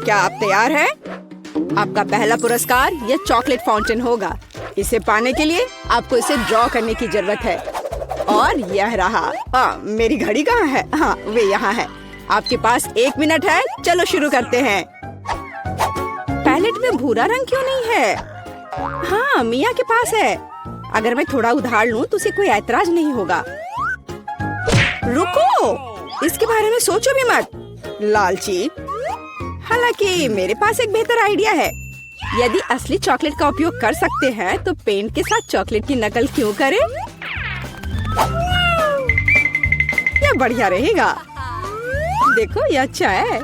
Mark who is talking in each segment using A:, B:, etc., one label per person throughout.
A: क्या आप तैयार हैं? आपका पहला पुरस्कार यह चॉकलेट फाउंटेन होगा। इसे पाने के लिए आपको इसे ड्रॉ करने की जरूरत है। और यह रहा। मेरी घड़ी कहाँ है? हाँ, वे यहाँ है। आपके पास 1 मिनट है। चलो शुरू करते हैं। पैलेट में भूरा रंग क्यों नहीं है? हाँ, मिया के पास है। अगर मैं थोड़ा उधार लूं तो उसे कोई ऐतराज नहीं होगा। रुको, इसके बारे में सोचो भी मत, लालची। हालांकि मेरे पास एक बेहतर आइडिया है। यदि असली चॉकलेट का उपयोग कर सकते हैं तो पेंट के साथ चॉकलेट की नकल क्यों करें? यह बढ़िया रहेगा। देखो, यह अच्छा है।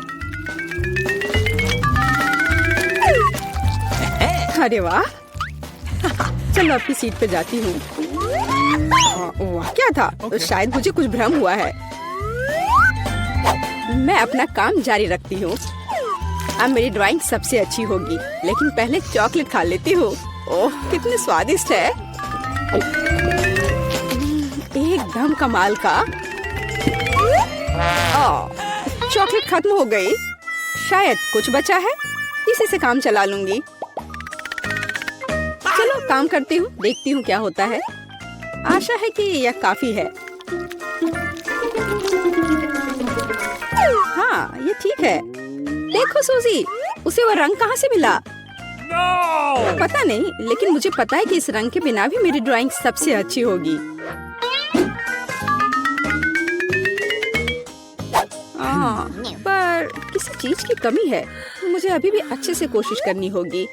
A: अरे वाह। चलो अपनी सीट पे जाती हूँ। वाह, क्या था? तो शायद मुझे कुछ भ्रम हुआ है। मैं अपना काम जारी रखती हूँ। अब मेरी ड्राइंग सबसे अच्छी होगी, लेकिन पहले चॉकलेट खा लेती हूँ। ओह, कितने स्वादिष्ट है। एकदम कमाल का। चॉकलेट खत्म हो गई। शायद कुछ बचा है, इसी से काम चला लूंगी। चलो काम करती हूँ, देखती हूँ क्या होता है। आशा है कि यह काफी है। हाँ, ये ठीक है। देखो सूजी, उसे वो रंग कहाँ से मिला? पता नहीं, लेकिन मुझे पता है कि इस रंग के बिना भी मेरी ड्राइंग सबसे अच्छी होगी। पर किसी चीज की कमी है। मुझे अभी भी अच्छे से कोशिश करनी होगी।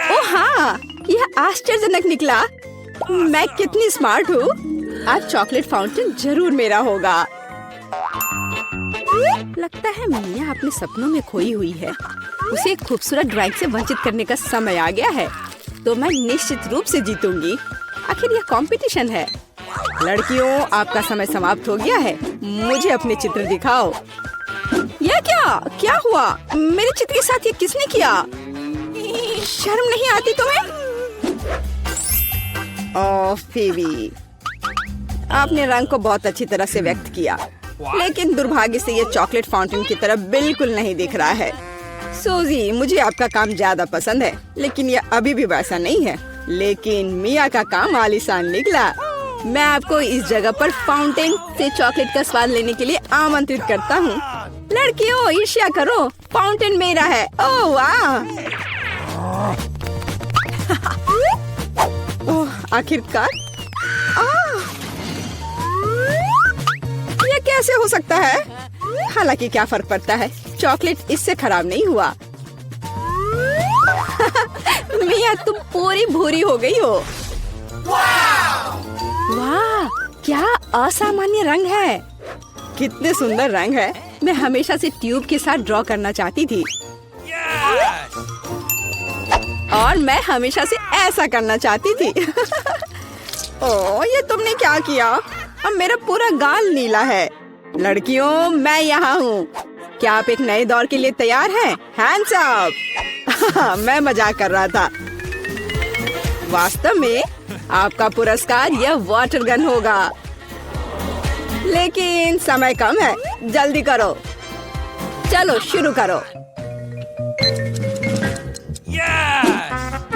A: ओह हाँ, यह आश्चर्यजनक निकला। मैं कितनी स्मार्ट हूँ। आज चॉकलेट फाउंटेन जरूर मेरा होगा। लगता है मिया अपने सपनों में खोई हुई है। उसे एक खूबसूरत ड्राइंग से वंचित करने का समय आ गया है, तो मैं निश्चित रूप से जीतूंगी। आखिर यह कंपटीशन है। लड़कियों, आपका समय समाप्त हो गया है। मुझे अपने चित्र दिखाओ। यह क्या हुआ? मेरे चित्र के साथ ये किसने किया? शर्म नहीं आती तुम्हें? ओह फीबी, आपने रंग को बहुत अच्छी तरह से व्यक्त किया, लेकिन दुर्भाग्य से ये चॉकलेट फाउंटेन की तरह बिल्कुल नहीं दिख रहा है। सूजी, मुझे आपका काम ज्यादा पसंद है, लेकिन ये अभी भी वैसा नहीं है। लेकिन मिया का काम आलीशान निकला। मैं आपको इस जगह पर फाउंटेन से चॉकलेट का स्वाद लेने के लिए आमंत्रित करता हूँ। लड़कियों, ईर्ष्या करो, फाउंटेन मेरा है। ओह वाह। ओह, आखिरकार। ये कैसे हो सकता है? हालांकि क्या फर्क पड़ता है, चॉकलेट इससे खराब नहीं हुआ। मिया, तुम पूरी भूरी हो गई हो। वाह, क्या असामान्य रंग है। कितने सुंदर रंग है। मैं हमेशा से ट्यूब के साथ ड्रॉ करना चाहती थी। और मैं हमेशा से ऐसा करना चाहती थी। ओह, ये तुमने क्या किया? अब मेरा पूरा गाल नीला है। लड़कियों, मैं यहाँ हूँ। क्या आप एक नए दौर के लिए तैयार हैं? Hands up. मैं मजाक कर रहा था। वास्तव में आपका पुरस्कार यह वाटर गन होगा, लेकिन समय कम है। जल्दी करो। चलो शुरू करो।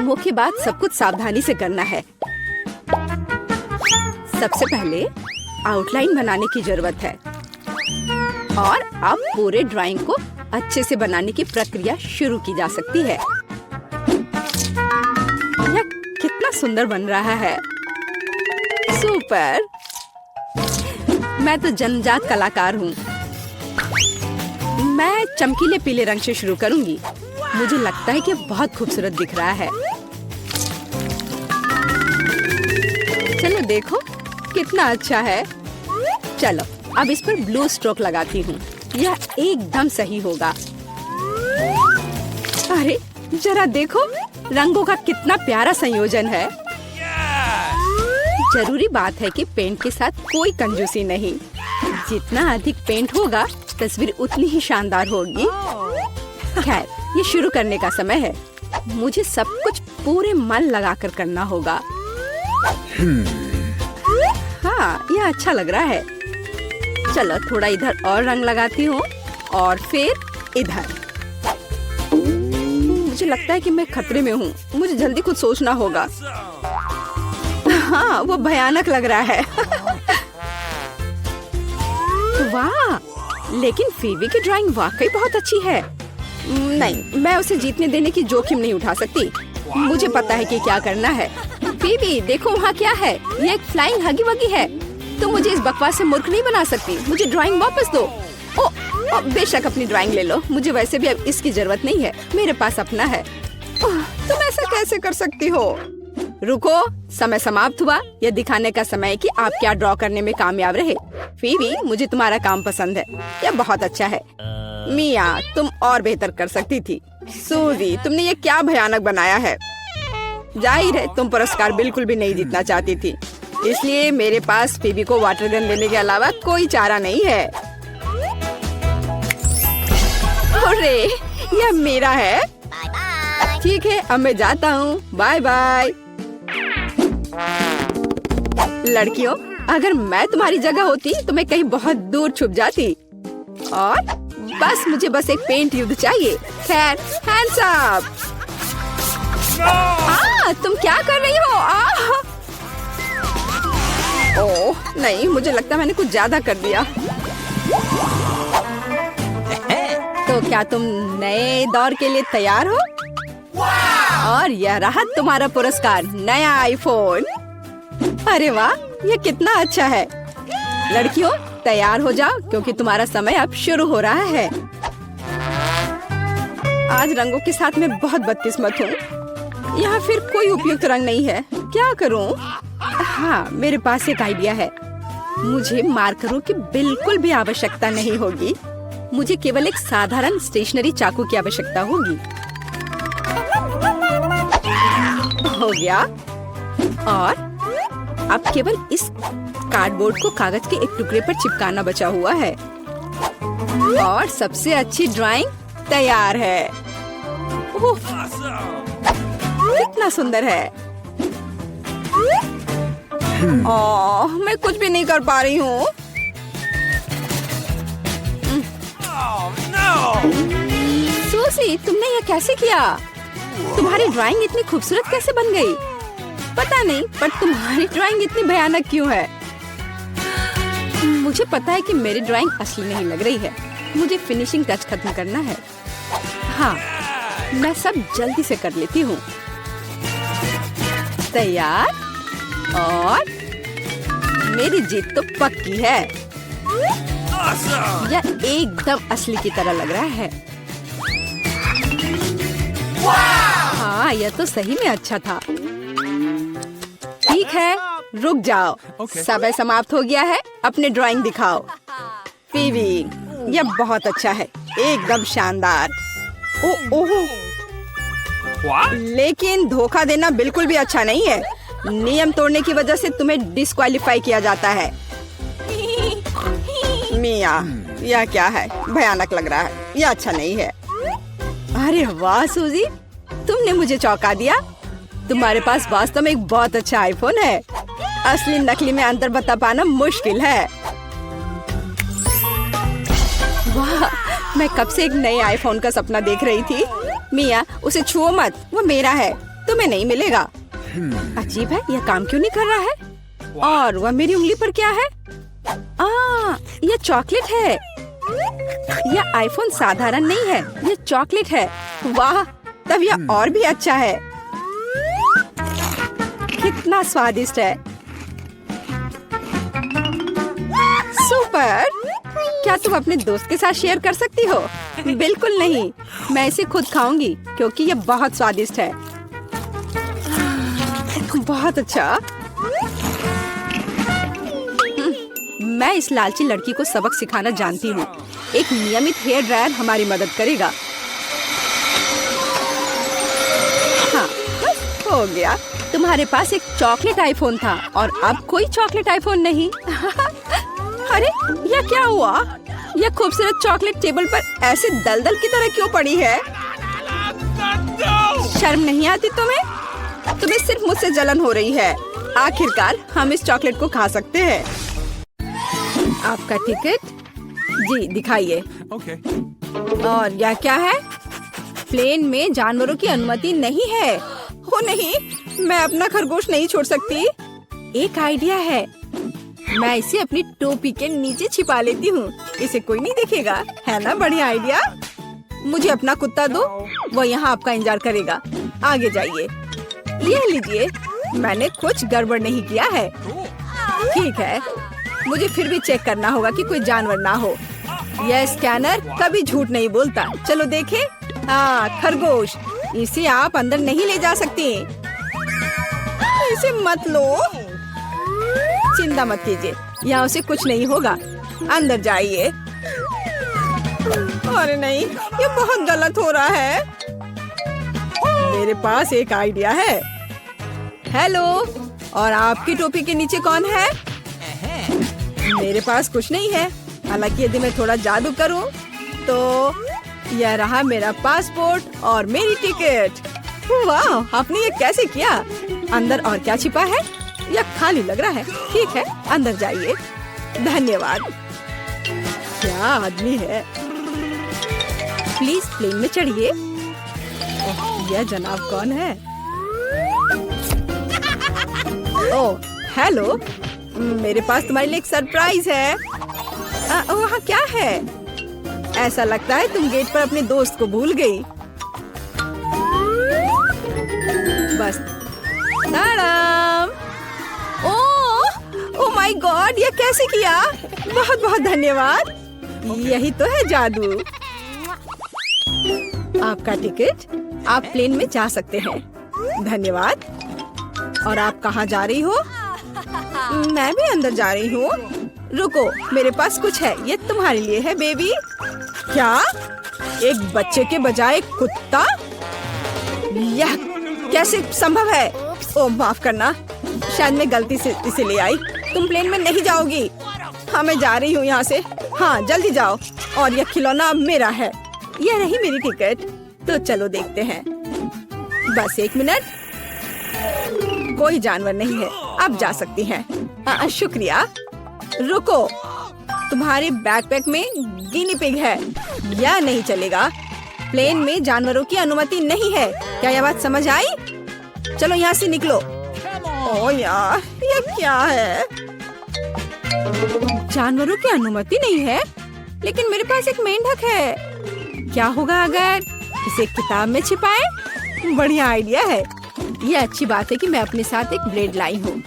A: मुख्य बात, सब कुछ सावधानी से करना है। सबसे पहले आउटलाइन बनाने की जरूरत है, और अब पूरे ड्राइंग को अच्छे से बनाने की प्रक्रिया शुरू की जा सकती है। यह कितना सुंदर बन रहा है। सुपर। मैं तो जन्मजात कलाकार हूँ। मैं चमकीले पीले रंग से शुरू करूंगी। मुझे लगता है कि बहुत खूबसूरत दिख रहा है। चलो देखो, कितना अच्छा है। चलो अब इस पर ब्लू स्ट्रोक लगाती हूँ। यह एकदम सही होगा। अरे जरा देखो, रंगों का कितना प्यारा संयोजन है। जरूरी बात है कि पेंट के साथ कोई कंजूसी नहीं। जितना अधिक पेंट होगा, तस्वीर उतनी ही शानदार होगी। खैर, ये शुरू करने का समय है। मुझे सब कुछ पूरे मन लगाकर करना होगा। हाँ, यह अच्छा लग रहा है। चलो थोड़ा इधर और रंग लगाती हूँ, और फिर इधर। मुझे लगता है कि मैं खतरे में हूँ। मुझे जल्दी कुछ सोचना होगा। हाँ, वो भयानक लग रहा है। वाह, लेकिन फीवी की ड्राइंग वाकई बहुत अच्छी है। नहीं, मैं उसे जीतने देने की जोखिम नहीं उठा सकती। मुझे पता है कि क्या करना है। फीवी, देखो वहाँ क्या है। ये एक फ्लाइंग हगी वगी है। तुम मुझे इस बकवास से मूर्ख नहीं बना सकती। मुझे ड्राइंग वापस दो। ओ, बेशक अपनी ड्राइंग ले लो। मुझे वैसे भी अब इसकी जरूरत नहीं है। मेरे पास अपना है। तुम ऐसा कैसे कर सकती हो? रुको, समय समाप्त हुआ। यह दिखाने का समय है कि आप क्या ड्रॉ करने में कामयाब रहे। फीवी, मुझे तुम्हारा काम पसंद है। यह बहुत अच्छा है। मिया, तुम और बेहतर कर सकती थी। सूजी, तुमने ये क्या भयानक बनाया है। जाहिर है तुम पुरस्कार बिल्कुल भी नहीं जीतना चाहती थी, इसलिए मेरे पास फीवी को वाटर गन देने के अलावा कोई चारा नहीं है। अरे, यह मेरा है। ठीक है, अब मैं जाता हूँ। Bye bye. लड़कियों, अगर मैं तुम्हारी जगह होती तो मैं कहीं बहुत दूर छुप जाती और बस एक पेंट युद्ध चाहिए। खैर, हैंड्स अप। तुम क्या कर रही हो? ओह नहीं, मुझे लगता है मैंने कुछ ज्यादा कर दिया। तो क्या तुम नए दौर के लिए तैयार हो? और यह रहा तुम्हारा पुरस्कार, नया आईफोन। अरे वाह, यह कितना अच्छा है। लड़कियों, तैयार हो जाओ क्योंकि तुम्हारा समय अब शुरू हो रहा है। आज रंगों के साथ मैं बहुत बदकिस्मत हूँ। यहाँ फिर कोई उपयुक्त रंग नहीं है। क्या करूँ? हाँ, मेरे पास एक आइडिया है। मुझे मार्करों की बिल्कुल भी आवश्यकता नहीं होगी। मुझे केवल एक साधारण स्टेशनरी चाकू की आवश्यकता होगी। हो गया। और अब केवल इस कार्डबोर्ड को कागज के एक टुकड़े पर चिपकाना बचा हुआ है और सबसे अच्छी ड्राइंग तैयार है। ओह, कितना सुंदर है। ओह, मैं कुछ भी नहीं कर पा रही हूँ। सूसी, तुमने ये कैसे किया? तुम्हारी ड्राइंग इतनी खूबसूरत कैसे बन गई? पता नहीं, पर तुम्हारी ड्राइंग इतनी भयानक क्यों है? मुझे पता है कि मेरी ड्राइंग असली नहीं लग रही है। मुझे फिनिशिंग टच खत्म करना है। हाँ, मैं सब जल्दी से कर लेती हूँ। तैयार? और मेरी जीत तो पक्की है। यह एकदम असली की तरह लग रहा है। हाँ, यह तो सही में अच्छा था। ठीक है, रुक जाओ। समय समाप्त हो गया है। अपने ड्राइंग दिखाओ। फीवी, यह बहुत अच्छा है, एकदम शानदार। ओह, लेकिन धोखा देना बिल्कुल भी अच्छा नहीं है। नियम तोड़ने की वजह से तुम्हें डिस्क्वालीफाई किया जाता है। मिया, यह क्या है? भयानक लग रहा है। यह अच्छा नहीं है। अरे वाह सूजी, तुमने मुझे चौंका दिया। तुम्हारे पास वास्तव में एक बहुत अच्छा आईफोन है। असली नकली में अंतर बता पाना मुश्किल है। वाह, मैं कब से एक नए आईफोन का सपना देख रही थी। मिया, उसे छुओ मत, वो मेरा है, तुम्हें नहीं मिलेगा। अजीब है, यह काम क्यों नहीं कर रहा है? और वह मेरी उंगली पर क्या है? यह चॉकलेट है। यह आईफोन साधारण नहीं है, यह चॉकलेट है। वाह, तब यह और भी अच्छा है। कितना स्वादिष्ट है। सुपर। क्या तुम अपने दोस्त के साथ शेयर कर सकती हो? बिल्कुल नहीं, मैं इसे खुद खाऊंगी क्योंकि यह बहुत स्वादिष्ट है। बहुत अच्छा। मैं इस लालची लड़की को सबक सिखाना जानती हूँ। एक नियमित हेयर ड्रायर हमारी मदद करेगा। हाँ, बस हो गया। तुम्हारे पास एक चॉकलेट आईफोन था और अब कोई चॉकलेट आईफोन नहीं। अरे, यह क्या हुआ? यह खूबसूरत चॉकलेट टेबल पर ऐसे दलदल की तरह क्यों पड़ी है? शर्म नहीं आती तुम्हें? तुम्हें सिर्फ मुझसे जलन हो रही है। आखिरकार हम इस चॉकलेट को खा सकते हैं। आपका टिकट? जी, दिखाइए।
B: Okay.
A: और यह क्या है? प्लेन में जानवरों की अनुमति नहीं है। हो नहीं, मैं अपना खरगोश नहीं छोड़ सकती। एक आइडिया है, मैं इसे अपनी टोपी के नीचे छिपा लेती हूँ। इसे कोई नहीं देखेगा, है ना बढ़िया आइडिया। मुझे अपना कुत्ता दो, वो यहाँ आपका इंतजार करेगा। आगे जाइए। ये लीजिए, मैंने कुछ गड़बड़ नहीं किया है। ठीक है, मुझे फिर भी चेक करना होगा कि कोई जानवर ना हो। यह स्कैनर कभी झूठ नहीं बोलता। चलो देखें। हाँ, खरगोश। इसे आप अंदर नहीं ले जा सकती। इसे मत लो। चिंता मत कीजिए, यहाँ उसे कुछ नहीं होगा। अंदर जाइए। अरे नहीं, ये बहुत गलत हो रहा है। मेरे पास एक आइडिया है। हेलो, और आपकी टोपी के नीचे कौन है? मेरे पास कुछ नहीं है। हालांकि यदि मैं थोड़ा जादू करूं, तो यह रहा मेरा पासपोर्ट और मेरी टिकट। वाह, आपने ये कैसे किया? अंदर और क्या छिपा है? यह खाली लग रहा है। ठीक है, अंदर जाइए। धन्यवाद। क्या आदमी है। प्लीज प्लेन में चढ़िए। यह जनाब कौन है? ओह, हेलो। मेरे पास तुम्हारे लिए एक सरप्राइज है। वहाँ क्या है? ऐसा लगता है तुम गेट पर अपने दोस्त को भूल गई। बस। ताड़ाम। ओह माय गॉड, ये कैसे किया? बहुत बहुत धन्यवाद। यही तो है जादू। आपका टिकट, आप प्लेन में जा सकते हैं। धन्यवाद। और आप कहाँ जा रही हो? मैं भी अंदर जा रही हूँ। रुको, मेरे पास कुछ है। ये तुम्हारे लिए है बेबी। क्या? एक बच्चे के बजाय कुत्ता? यह कैसे संभव है? ओह माफ करना, शायद मैं गलती से इसे ले आई। तुम प्लेन में नहीं जाओगी। हाँ, मैं जा रही हूँ यहाँ से। हाँ, जल्दी जाओ। और यह खिलौना अब मेरा है। यह रही मेरी टिकट। तो चलो देखते हैं। बस एक मिनट। कोई जानवर नहीं है, आप जा सकती हैं। शुक्रिया। रुको, तुम्हारे बैकपैक में गिनी पिग है। यह नहीं चलेगा। प्लेन में जानवरों की अनुमति नहीं है। क्या यह बात समझ आई? चलो यहाँ से निकलो। ओह यार, ये क्या है? जानवरों की अनुमति नहीं है, लेकिन मेरे पास एक मेंढक है। क्या होगा अगर इसे किताब में छिपाएं? बढ़िया आइडिया है। यह अच्छी बात है कि मैं अपने साथ एक ब्लेड लाई हूँ।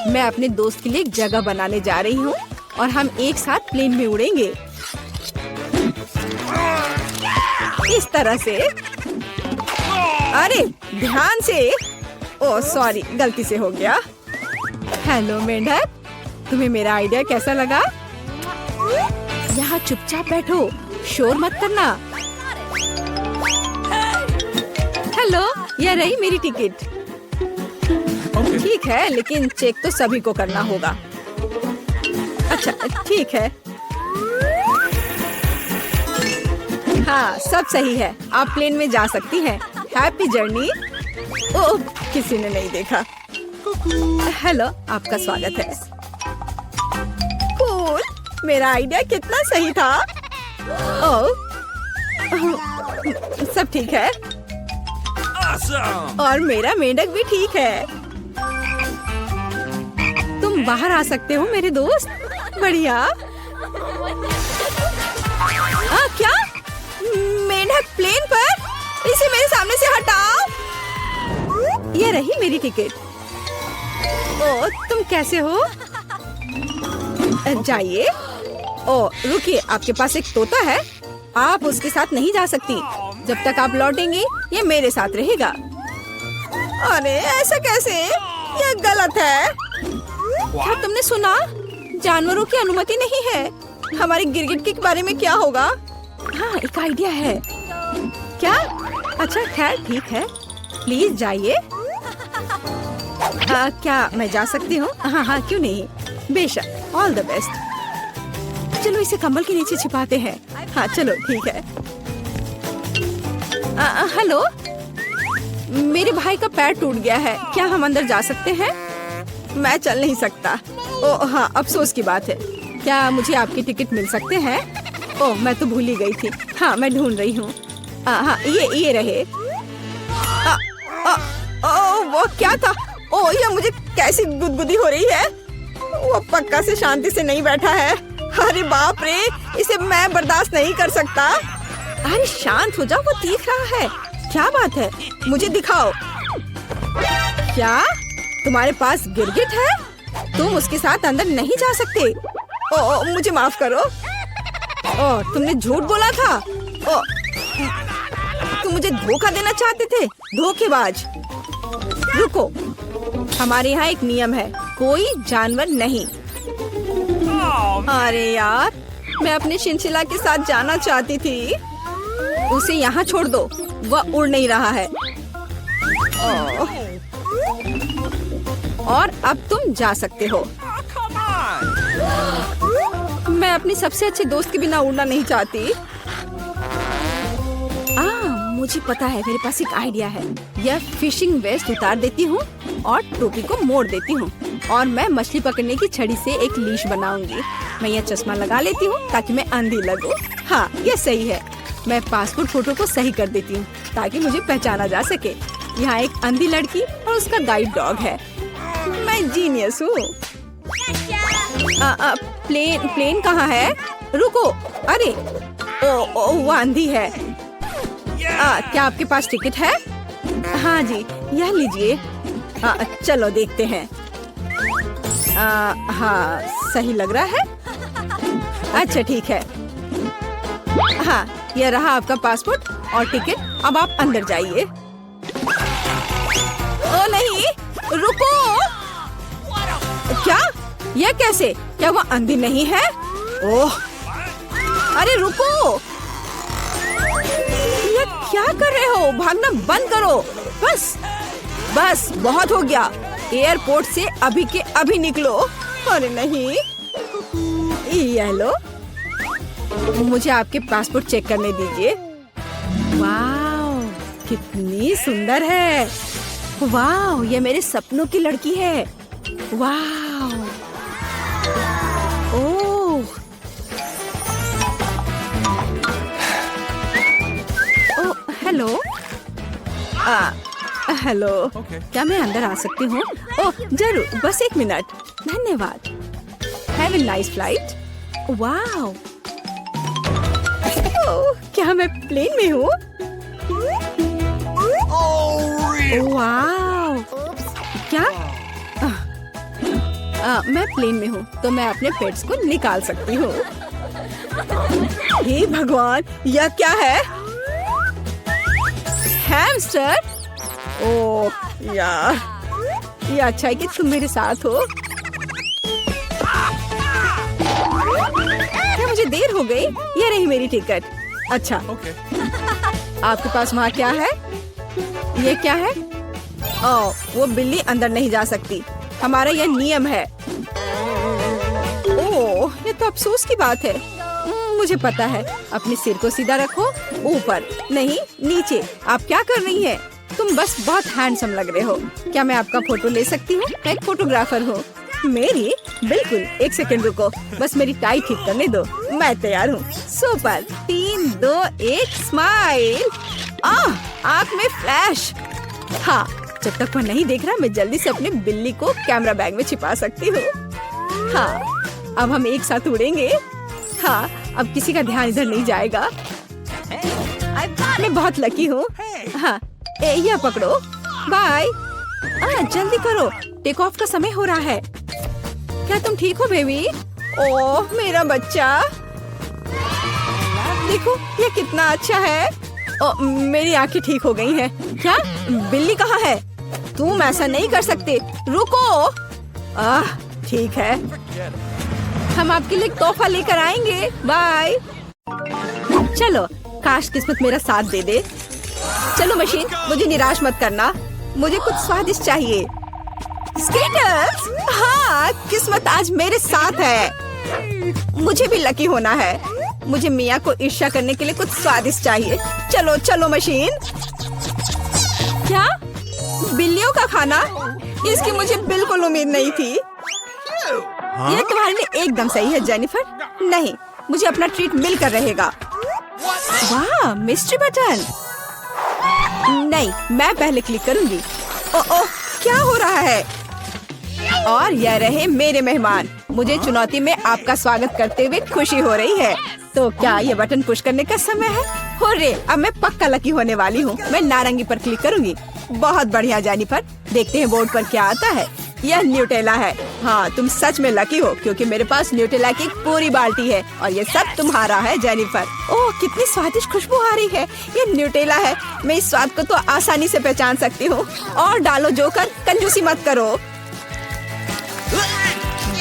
A: मैं अपने दोस्त के लिए एक जगह बनाने जा रही हूँ और हम एक साथ प्लेन में उड़ेंगे। इस तरह से। अरे ध्यान से। ओह सॉरी, गलती से हो गया। हेलो मेंढक, तुम्हें मेरा आइडिया कैसा लगा? यहाँ चुपचाप बैठो, शोर मत करना। हेलो, यह रही मेरी टिकट। ठीक है, लेकिन चेक तो सभी को करना होगा। अच्छा ठीक है। हाँ, सब सही है। आप प्लेन में जा सकती हैं। Happy journey. ओह, किसी ने नहीं देखा। हेलो, आपका स्वागत है। कूल, मेरा आइडिया कितना सही था। ओह, सब ठीक है। और मेरा मेंढक भी ठीक है। तुम बाहर आ सकते हो मेरे दोस्त। बढ़िया। क्या? मेंढक प्लेन पर? इसे मेरे सामने से हटाओ। ये रही मेरी टिकट। ओह, तुम कैसे हो? जाइए। ओह रुकिए, आपके पास एक तोता है। आप उसके साथ नहीं जा सकती। जब तक आप लौटेंगी, ये मेरे साथ रहेगा। अरे ऐसा कैसे? ये गलत है। क्या तुमने सुना? जानवरों की अनुमति नहीं है। हमारे गिरगिट के बारे में क्या होगा? हाँ, एक आइडिया है। क्या? अच्छा खैर ठीक है, प्लीज जाइए। क्या मैं जा सकती हूँ? हाँ हाँ, क्यों नहीं, बेशक। All the best. चलो इसे कंबल के नीचे छिपाते हैं। हाँ चलो ठीक है। हेलो, मेरे भाई का पैर टूट गया है। क्या हम अंदर जा सकते हैं? मैं चल नहीं सकता। ओह हाँ, अफसोस की बात है। क्या मुझे आपकी टिकट मिल सकते हैं? ओह, मैं तो भूल ही गई थी। हाँ, मैं ढूंढ रही हूँ। हाँ ये रहे। वो क्या था? ओ ये मुझे कैसी गुदगुदी हो रही है। वो पक्का से शांति से नहीं बैठा है। अरे बाप रे, इसे मैं बर्दाश्त नहीं कर सकता। अरे शांत हो जाओ, वो देख रहा है। क्या बात है, मुझे दिखाओ। क्या तुम्हारे पास गिरगिट है? तुम उसके साथ अंदर नहीं जा सकते। ओ मुझे माफ करो। ओ तुमने झूठ बोला था। ओ तुम मुझे धोखा देना चाहते थे, धोखेबाज। रुको, हमारे यहाँ एक नियम है, कोई जानवर नहीं। अरे यार, मैं अपने चिंचिला के साथ जाना चाहती थी। उसे यहाँ छोड़ दो, वह उड़ नहीं रहा है। और अब तुम जा सकते हो। मैं अपनी सबसे अच्छे दोस्त के बिना उड़ना नहीं चाहती। मुझे पता है, मेरे पास एक आइडिया है। यह फिशिंग वेस्ट उतार देती हूँ और टोपी को मोड़ देती हूँ और मैं मछली पकड़ने की छड़ी से एक लीश बनाऊंगी। मैं यह चश्मा लगा लेती हूँ ताकि मैं अंधी लगूं। हाँ, यह सही है। मैं पासपोर्ट फोटो को सही कर देती हूँ ताकि मुझे पहचाना जा सके। यहाँ एक अंधी लड़की और उसका गाइड डॉग है। मैं जीनियस हूँ। प्लेन कहाँ है? रुको, अरे ओ वो अंधी है। क्या आपके पास टिकट है? हाँ जी, यह लीजिए। चलो देखते हैं। हाँ, सही लग रहा है। अच्छा ठीक है। हाँ, यह रहा आपका पासपोर्ट और टिकट। अब आप अंदर जाइए। ओ नहीं, रुको। क्या? यह कैसे? क्या वो अंधी नहीं है? ओह, अरे रुको। ये क्या कर रहे हो? भागना बंद करो। बस बहुत हो गया। एयरपोर्ट से अभी के अभी निकलो। अरे नहीं, ये लो, मुझे आपके पासपोर्ट चेक करने दीजिए। वाह, कितनी सुंदर है। वाह, ये मेरे सपनों की लड़की है। वाह, ओह, हेलो। हेलो, क्या मैं अंदर आ सकती हूँ? ओह जरूर, बस एक मिनट। धन्यवाद। Have a nice flight. वाह, क्या मैं प्लेन में हूँ? वाह, क्या? मैं प्लेन में हूँ तो मैं अपने पेट्स को निकाल सकती हूँ। हे भगवान, यह क्या है? हैमस्टर? ओह यार, ये अच्छा है कि तुम मेरे साथ हो। क्या मुझे देर हो गई? ये रही मेरी टिकट। अच्छा, आपके पास वहाँ क्या है? ये क्या है? ओह, वो बिल्ली अंदर नहीं जा सकती। हमारा यह नियम है। ओह, ये तो अफसोस की बात है। मुझे पता है। अपने सिर को सीधा रखो, ऊपर नहीं नीचे। आप क्या कर रही हैं? तुम बस बहुत हैंडसम लग रहे हो। क्या मैं आपका फोटो ले सकती हूँ? मैं एक फोटोग्राफर हूँ। मेरी? बिल्कुल, एक सेकंड रुको, बस मेरी टाई ठीक करने दो। मैं तैयार हूँ। सुपर। 3, 2, 1 स्माइल। आँख में फ्लैश। हाँ, जब तक वह नहीं देख रहा, मैं जल्दी से अपने बिल्ली को कैमरा बैग में छिपा सकती हूँ। हाँ, अब हम एक साथ उड़ेंगे। हाँ, अब किसी का ध्यान इधर नहीं जाएगा। मैं बहुत लकी हूँ। हाँ, यह पकड़ो। बाय। जल्दी करो, टेक ऑफ का समय हो रहा है। क्या तुम ठीक हो बेबी? ओह मेरा बच्चा, देखो ये कितना अच्छा है। मेरी आंखें ठीक हो गई हैं। क्या? बिल्ली कहाँ है? तुम ऐसा नहीं कर सकते। रुको। ठीक है, हम आपके लिए एक तोहफा लेकर आएंगे। बाय। चलो, काश किस्मत मेरा साथ दे दे। चलो मशीन, मुझे निराश मत करना। मुझे कुछ स्वादिष्ट चाहिए। स्केटर्स? हाँ, किस्मत आज मेरे साथ है। मुझे भी लकी होना है। मुझे मिया को ईर्ष्या करने के लिए कुछ स्वादिष्ट चाहिए। चलो चलो मशीन। क्या? बिल्लियों का खाना? इसकी मुझे बिल्कुल उम्मीद नहीं थी। यह तुम्हारे लिए एकदम सही है जेनिफर। नहीं, मुझे अपना ट्रीट मिलकर रहेगा। वाह, मिस्ट्री बटन। नहीं, मैं पहले क्लिक करूंगी। ओह, क्या हो रहा है? और यह रहे मेरे मेहमान। मुझे चुनौती में आपका स्वागत करते हुए खुशी हो रही है। तो क्या ये बटन पुश करने का समय है? हो रे, अब मैं पक्का लकी होने वाली हूँ। मैं नारंगी पर क्लिक करूंगी। बहुत बढ़िया जेनिफर, देखते हैं बोर्ड पर क्या आता है। यह न्यूटेला है। हाँ, तुम सच में लकी हो क्योंकि मेरे पास न्यूटेला की एक पूरी बाल्टी है और ये सब तुम्हारा है जेनिफर। ओह, कितनी स्वादिष्ट खुशबू आ रही है। ये न्यूटेला है। मैं इस स्वाद को तो आसानी से पहचान सकती हूँ। और डालो जोकर, कंजूसी मत करो।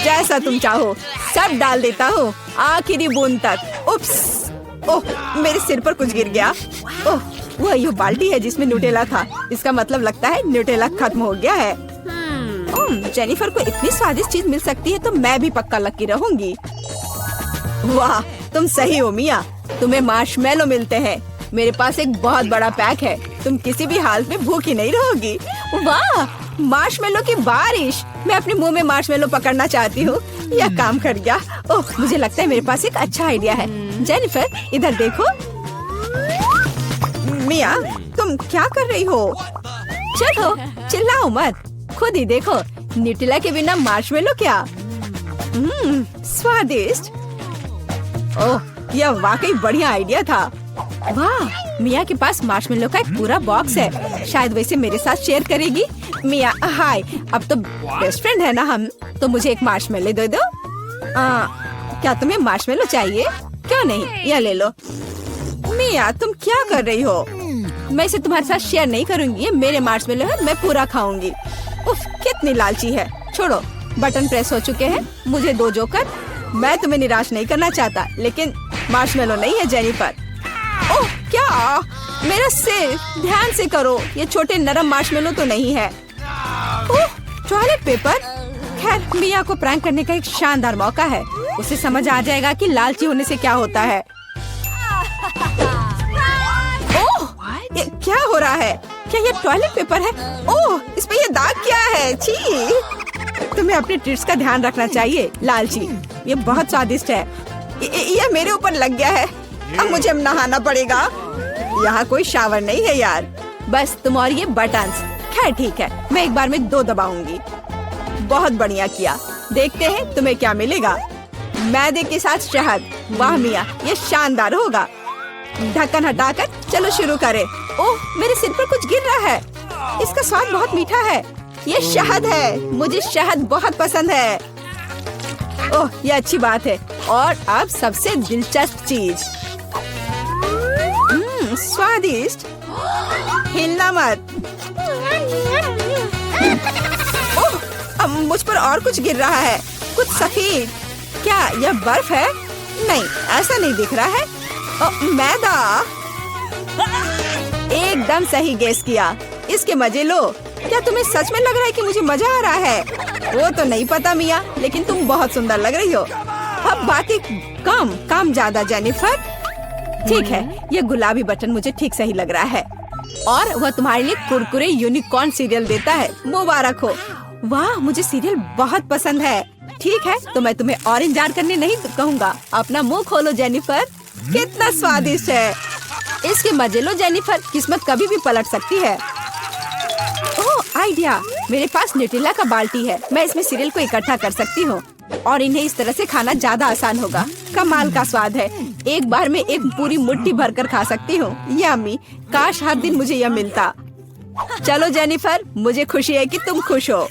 A: जैसा तुम चाहो सब डाल देता हूँ, आखिरी बूंद तक। उप्स, ओह, मेरे सिर पर कुछ गिर गया। ओह, वह ये बाल्टी है जिसमें न्यूटेला था। इसका मतलब लगता है न्यूटेला खत्म हो गया है। जेनिफर को इतनी स्वादिष्ट चीज मिल सकती है तो मैं भी पक्का लकी रहूंगी। वाह, तुम सही हो मिया। तुम्हें मार्शमेलो मिलते हैं। मेरे पास एक बहुत बड़ा पैक है। तुम किसी भी हालत में भूखी नहीं रहोगी। वाह, मार्शमेलो की बारिश। मैं अपने मुंह में मार्शमेलो पकड़ना चाहती हूँ। यह काम कर गया। ओह, मुझे लगता है मेरे पास एक अच्छा आइडिया है। जेनिफर, इधर देखो। मिया, तुम क्या कर रही हो? चलो, चिल्लाओ मत, खुद ही देखो। न्यूटेला के बिना मार्शमेलो क्या? स्वादिष्ट। ओह, यह वाकई बढ़िया आइडिया था। वाह, मिया के पास मार्शमेलो का एक पूरा बॉक्स है। शायद वैसे मेरे साथ शेयर करेगी। मिया, हाय, अब तो बेस्ट फ्रेंड है ना हम। तो मुझे एक मार्शमेलो दे दो। क्या तुम्हें मार्शमेलो चाहिए? क्यों नहीं, यह ले लो। मिया, तुम क्या कर रही हो? मैं इसे तुम्हारे साथ शेयर नहीं करूंगी। ये मेरे मार्शमेलो है, मैं पूरा खाऊंगी। उफ, कितनी लालची है। छोड़ो, बटन प्रेस हो चुके हैं। मुझे दो जोकर। मैं तुम्हें निराश नहीं करना चाहता, लेकिन मार्शमेलो नहीं है जेनिफर। ओह, क्या? मेरा सिर, ध्यान से करो। ये छोटे नरम मार्शमेलो तो नहीं है। ओह, टॉयलेट पेपर। खैर, मिया को प्रैंक करने का एक शानदार मौका है। उसे समझ आ जाएगा कि लालची होने से क्या होता है। ओह, ये क्या हो रहा है? क्या ये टॉयलेट पेपर है? ओह, इस पे ये दाग क्या है? छी! तुम्हें अपने ट्रीट्स का ध्यान रखना चाहिए, लालची। ये बहुत स्वादिष्ट है। ये मेरे ऊपर लग गया है। अब मुझे नहाना पड़ेगा। यहाँ कोई शावर नहीं है यार। बस तुम और ये बटन्स। खैर ठीक है, मैं एक बार में 2 दबाऊंगी। बहुत बढ़िया किया। देखते हैं तुम्हें क्या मिलेगा। मैदे के साथ शहद। वाह मिया, ये शानदार होगा। ढक्कन हटाकर चलो शुरू करें। ओह, मेरे सिर पर कुछ गिर रहा है। इसका स्वाद बहुत मीठा है। ये शहद है। मुझे शहद बहुत पसंद है। ओह, ये अच्छी बात है। और अब सबसे दिलचस्प चीज। स्वादिष्ट। हिलना मत। ओह, अब मुझ पर और कुछ गिर रहा है। कुछ सफेद। क्या यह बर्फ है? नहीं, ऐसा नहीं दिख रहा है। मैदा। एकदम सही गेस किया। इसके मजे लो। क्या तुम्हें सच में लग रहा है कि मुझे मजा आ रहा है? वो तो नहीं पता मिया, लेकिन तुम बहुत सुंदर लग रही हो। अब बातें कम, काम ज्यादा जेनिफर। ठीक है, ये गुलाबी बटन मुझे ठीक सही लग रहा है। और वह तुम्हारे लिए कुरकुरे यूनिकॉर्न सीरियल देता है। मुबारक हो। वाह, मुझे सीरियल बहुत पसंद है। ठीक है, तो मैं तुम्हें और इंतजार करने नहीं कहूँगा। अपना मुंह खोलो जेनिफर। कितना स्वादिष्ट है। इसके मजे लो जेनिफर, किस्मत कभी भी पलट सकती है। ओह, आइडिया। मेरे पास न्यूटेला का बाल्टी है। मैं इसमें सीरियल को इकट्ठा कर सकती हूँ और इन्हें इस तरह से खाना ज्यादा आसान होगा। कमाल का स्वाद है। एक बार में एक पूरी मुट्ठी भरकर खा सकती हूँ। यम्मी, काश हर दिन मुझे यह मिलता। चलो जेनिफर, मुझे खुशी है कि तुम खुश हो।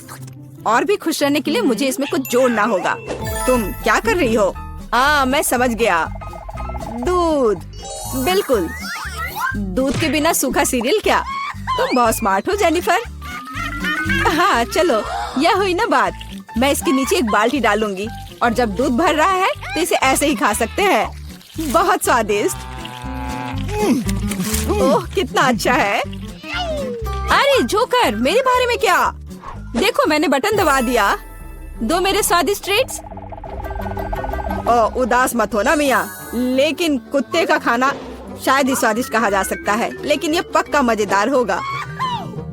A: और भी खुश रहने के लिए मुझे इसमें कुछ जोड़ना होगा। तुम क्या कर रही हो? मैं समझ गया। दूध। बिल्कुल, दूध के बिना सूखा सीरियल क्या? तुम बहुत स्मार्ट हो जेनिफर। हाँ चलो, यह हुई ना बात। मैं इसके नीचे एक बाल्टी डालूंगी और जब दूध भर रहा है तो इसे ऐसे ही खा सकते हैं। बहुत स्वादिष्ट। ओह, कितना अच्छा है। अरे जोकर, मेरे बारे में क्या? देखो, मैंने बटन दबा दिया। दो मेरे स्वादिष्ट ट्रीट्स। ओह, उदास मत हो ना मिया, लेकिन कुत्ते का खाना शायद ही स्वादिष्ट कहा जा सकता है, लेकिन ये पक्का मजेदार होगा।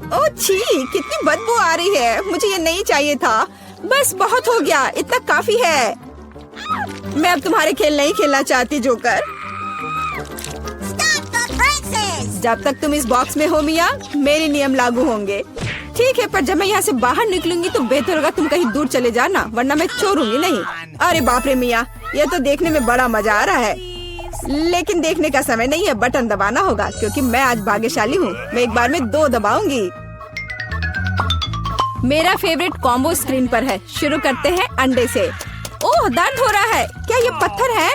A: ओह छी, कितनी बदबू आ रही है। मुझे ये नहीं चाहिए था। बस बहुत हो गया, इतना काफी है। मैं अब तुम्हारे खेल नहीं खेलना चाहती जोकर। जब तक तुम इस बॉक्स में हो मिया, मेरे नियम लागू होंगे। ठीक है, पर जब मैं यहाँ से बाहर निकलूंगी तो बेहतर होगा तुम कहीं दूर चले जाना, वरना मैं छोड़ूंगी नहीं। अरे बाप रे मिया, ये तो देखने में बड़ा मजा आ रहा है, लेकिन देखने का समय नहीं है। बटन दबाना होगा क्योंकि मैं आज भाग्यशाली हूँ। मैं एक बार में 2 दबाऊंगी। मेरा फेवरेट कॉम्बो स्क्रीन पर है। शुरू करते हैं अंडे से। ओह, दर्द हो रहा है। क्या ये पत्थर है?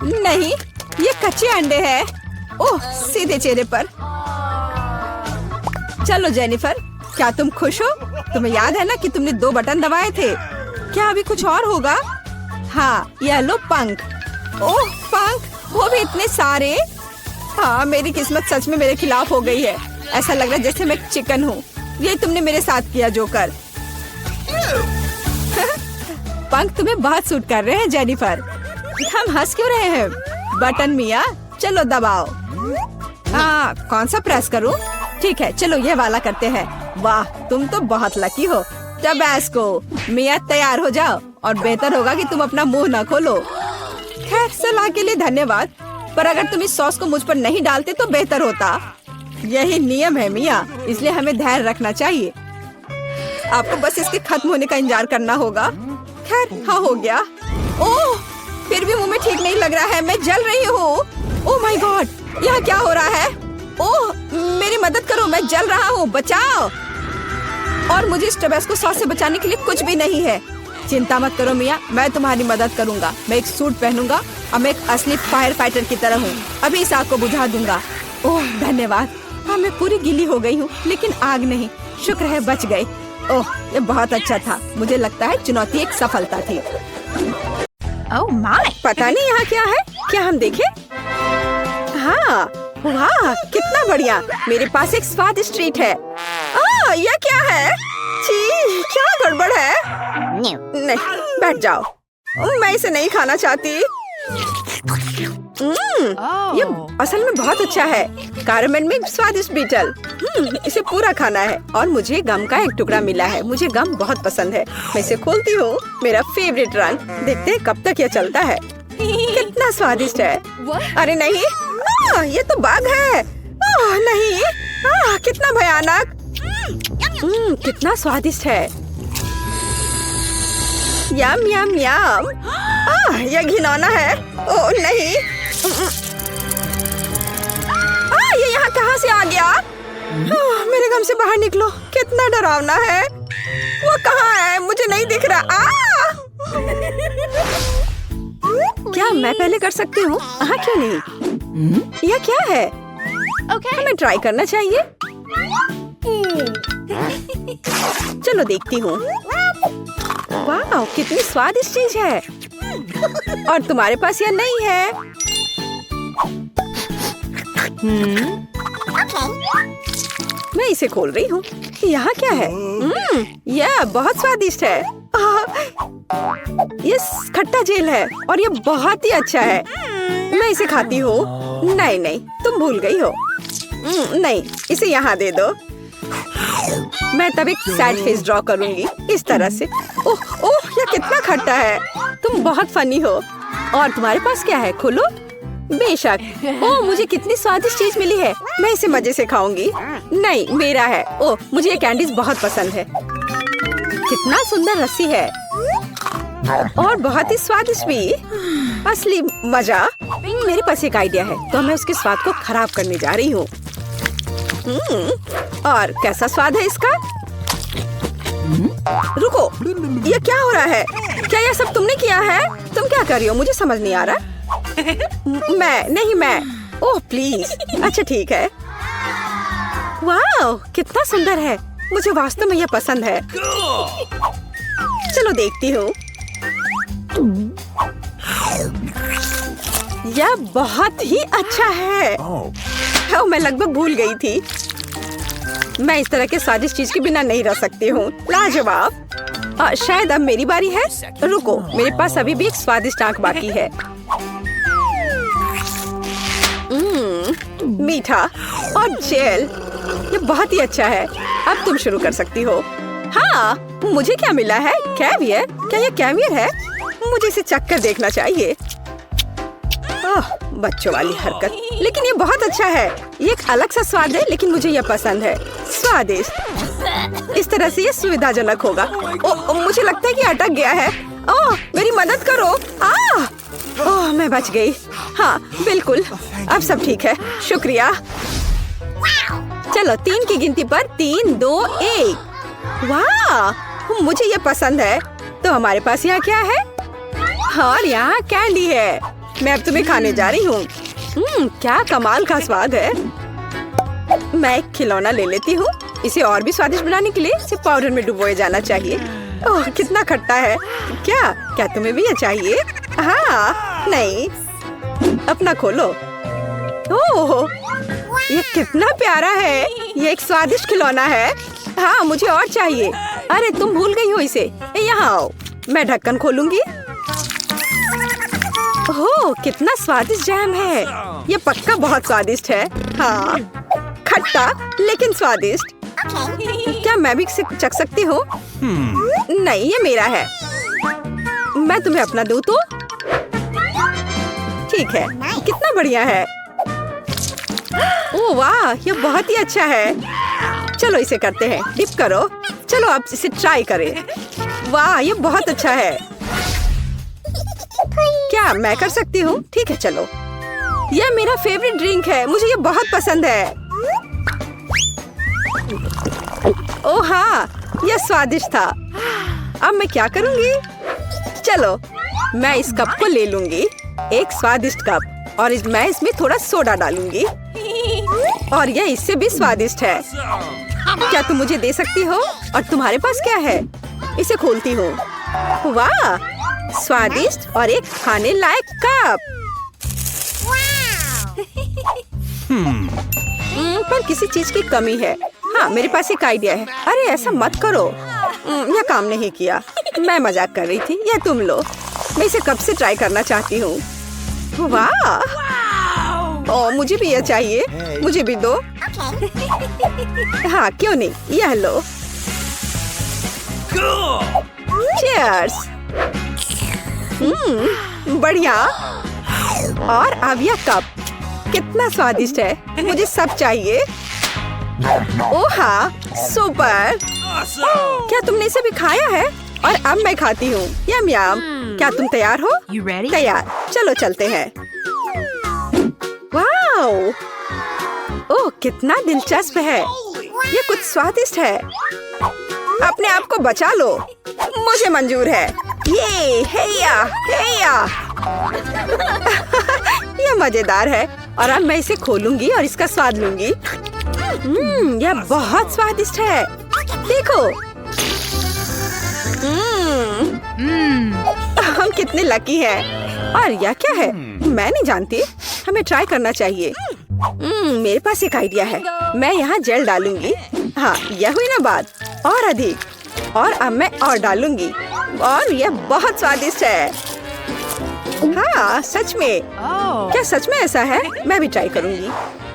A: नहीं, ये कच्चे अंडे हैं। ओह, सीधे चेहरे पर। चलो जेनिफर, क्या तुम खुश हो? तुम्हें याद है ना कि तुमने 2 बटन दबाए थे? क्या अभी कुछ और होगा? हाँ, ये लो पंख। ओह पंख, वो भी इतने सारे। हाँ, मेरी किस्मत सच में मेरे खिलाफ हो गई है। ऐसा लग रहा है जैसे मैं चिकन हूँ। ये तुमने मेरे साथ किया जोकर। पंख तुम्हें बहुत सूट कर रहे हैं जेनिफर। हम हंस क्यों रहे हैं? बटन मिया, चलो दबाओ। कौन सा प्रेस करूं? ठीक है, चलो ये वाला करते हैं। वाह, तुम तो बहुत लकी हो। टबैस्को। मिया, तैयार हो जाओ, और बेहतर होगा कि तुम अपना मुंह न खोलो। खैर, सलाह के लिए धन्यवाद, पर अगर तुम इस सॉस को मुझ पर नहीं डालते तो बेहतर होता। यही नियम है मिया, इसलिए हमें धैर्य रखना चाहिए। आपको बस इसके खत्म होने का इंतजार करना होगा। खैर, हाँ हो गया। ओह, फिर भी मुंह में ठीक नहीं लग रहा है। मैं जल रही हूँ। ओह माय गॉड, यहाँ क्या हो रहा है? ओह, मेरी मदद करो, मैं जल रहा हूँ, बचाओ। और मुझे इस टबैस्को सॉस से बचाने के लिए कुछ भी नहीं है। चिंता मत करो मिया, मैं तुम्हारी मदद करूँगा। मैं एक सूट पहनूंगा और मैं एक असली फायर फाइटर की तरह हूँ। अभी इस आग को बुझा दूंगा। ओह धन्यवाद। हाँ, मैं पूरी गीली हो गई हूँ, लेकिन आग नहीं। शुक्र है बच गई। ओह, ये बहुत अच्छा था। मुझे लगता है चुनौती एक सफलता थी।
B: ओह माय,
A: पता नहीं यहाँ क्या है। क्या हम देखें? हाँ, वाह, कितना बढ़िया। मेरे पास एक स्वादिष्ट ट्रीट है। यह क्या है? छी, क्या गड़बड़ है? नहीं, बैठ जाओ। मैं इसे नहीं खाना चाहती। ये असल में बहुत अच्छा है। कैरमेल में स्वादिष्ट बीटल। इसे पूरा खाना है। और मुझे गम का एक टुकड़ा मिला है। मुझे गम बहुत पसंद है। मैं इसे खोलती हूँ। मेरा फेवरेट रंग। देखते हैं कब तक यह चलता है। कितना स्वादिष्ट है। अरे नहीं, ये तो बाघ है। नहीं, कितना भयानक। कितना स्वादिष्ट है। यम यम यम। यह घिनौना है। ओह नहीं, ये यहाँ कहाँ से आ गया? मेरे गम से बाहर निकलो। कितना डरावना है। वो कहाँ है? मुझे नहीं दिख रहा। क्या मैं पहले कर सकती हूँ? हाँ, क्यों नहीं? यह क्या है? हमें ट्राई करना चाहिए। चलो देखती हूँ। वाह, कितनी स्वादिष्ट चीज है। और तुम्हारे पास यह नहीं है। मैं इसे खोल रही हूँ। यहाँ क्या है? यह बहुत स्वादिष्ट है। ये खट्टा जेल है और ये बहुत ही अच्छा है। मैं इसे खाती हूँ। नहीं नहीं, तुम भूल गई हो। नहीं, इसे यहाँ दे दो। मैं तब एक सैड फेस ड्रॉ करूंगी इस तरह से। ओह ओह, यह कितना खट्टा है। तुम बहुत फनी हो। और तुम्हारे पास क्या है? खोलो। बेशक। ओह, मुझे कितनी स्वादिष्ट चीज मिली है। मैं इसे मजे से खाऊंगी। नहीं, मेरा है। ओह, मुझे ये कैंडीज बहुत पसंद है। कितना सुंदर रस्सी है और बहुत ही स्वादिष्ट भी। असली मजा। मेरे पास एक आइडिया है, तो मैं उसके स्वाद को खराब करने जा रही हूँ। और कैसा स्वाद है इसका? रुको, ये क्या हो रहा है? क्या यह सब तुमने किया है? तुम क्या कर रही हो? मुझे समझ नहीं आ रहा। मैं। Oh please. अच्छा ठीक है। वाह, कितना सुंदर है। मुझे वास्तव में यह पसंद है। चलो देखती हूँ। यह बहुत ही अच्छा है। मैं लगभग भूल गई थी। मैं इस तरह के स्वादिष्ट चीज के बिना नहीं रह सकती हूँ। लाजवाब। शायद अब मेरी बारी है। रुको, मेरे पास अभी भी एक स्वादिष्ट आंख बाकी है। मीठा और जेल, ये बहुत ही अच्छा है। अब तुम शुरू कर सकती हो। हाँ, मुझे क्या मिला है? कैवियर। क्या ये कैवियर है? मुझे इसे चखकर देखना चाहिए। बच्चों वाली हरकत, लेकिन ये बहुत अच्छा है। ये एक अलग सा स्वाद है, लेकिन मुझे ये पसंद है। स्वादिष्ट। इस तरह से ये सुविधाजनक होगा। मुझे लगता है कि अटक गया है। ओह, मेरी मदद करो। ओह, मैं बच गई। हाँ बिल्कुल, अब सब ठीक है। शुक्रिया। चलो 3 की गिनती पर 3, 2, 1। वाह, मुझे ये पसंद है। तो हमारे पास यहाँ क्या है? और यहाँ कैंडी है। मैं अब तुम्हें खाने जा रही हूँ। क्या कमाल का स्वाद है। मैं एक खिलौना ले लेती हूँ। इसे और भी स्वादिष्ट बनाने के लिए इसे पाउडर में डुबोया जाना चाहिए। ओह, कितना खट्टा है। क्या तुम्हें भी ये चाहिए? हाँ, नहीं, अपना खोलो। ओह, ये कितना प्यारा है। ये एक स्वादिष्ट खिलौना है। हाँ, मुझे और चाहिए। अरे तुम भूल गई हो इसे। यहाँ आओ, मैं ढक्कन खोलूंगी। ओह, कितना स्वादिष्ट जैम है। ये पक्का बहुत स्वादिष्ट है। हाँ, खट्टा लेकिन स्वादिष्ट। क्या मैं भी इसे चख सकती हूँ? नहीं, ये मेरा है। मैं तुम्हें अपना दूँ तो? ठीक है, कितना बढ़िया है। ओह वाह, ये बहुत ही अच्छा है। चलो इसे करते हैं। डिप करो। चलो अब इसे ट्राई करें। वाह, ये बहुत अच्छा है। क्या मैं कर सकती हूँ? ठीक है, चलो। यह मेरा फेवरेट ड्रिंक है। मुझे ये बहुत पसंद है। ओह हाँ, यह स्वादिष्ट था। अब मैं क्या करूँगी? चलो, मैं इस कप को ले लूंगी। एक स्वादिष्ट कप। और मैं इसमें थोड़ा सोडा डालूंगी। और यह इससे भी स्वादिष्ट है। क्या तुम मुझे दे सकती हो? और तुम्हारे पास क्या है? इसे खोलती हूँ। वाह, स्वादिष्ट और एक खाने लायक कप। पर किसी चीज की कमी है। हाँ, मेरे पास एक आइडिया है। अरे ऐसा मत करो। यह काम नहीं किया। मैं मजाक कर रही थी। यह तुम लो। मैं इसे कब से ट्राई करना चाहती हूँ। वाह, ओह, मुझे भी यह चाहिए। मुझे भी दो। हाँ, क्यों नहीं, यह लो। चीयर्स। बढ़िया। और अब यह कप कितना स्वादिष्ट है। मुझे सब चाहिए। ओह हाँ, सुपर। क्या तुमने इसे भी खाया है? और अब मैं खाती हूँ। यम यम। क्या तुम तैयार हो?
B: You ready?
A: तैयार। चलो चलते हैं। वाओ, ओह कितना दिलचस्प है। ये कुछ स्वादिष्ट है। अपने आप को बचा लो। मुझे मंजूर है। ये हेया हेया। ये मजेदार है। और अब मैं इसे खोलूंगी और इसका स्वाद लूंगी। यह बहुत स्वादिष्ट है। देखो। हम कितने लकी हैं। और यह क्या है? मैं नहीं जानती। हमें ट्राई करना चाहिए। मेरे पास एक आइडिया है। मैं यहाँ जेल डालूंगी। हाँ, यह हुई ना बात। और अधिक। और अब मैं और डालूंगी। और यह बहुत स्वादिष्ट है। हाँ, सच में। क्या सच में ऐसा है? मैं भी ट्राई करूंगी।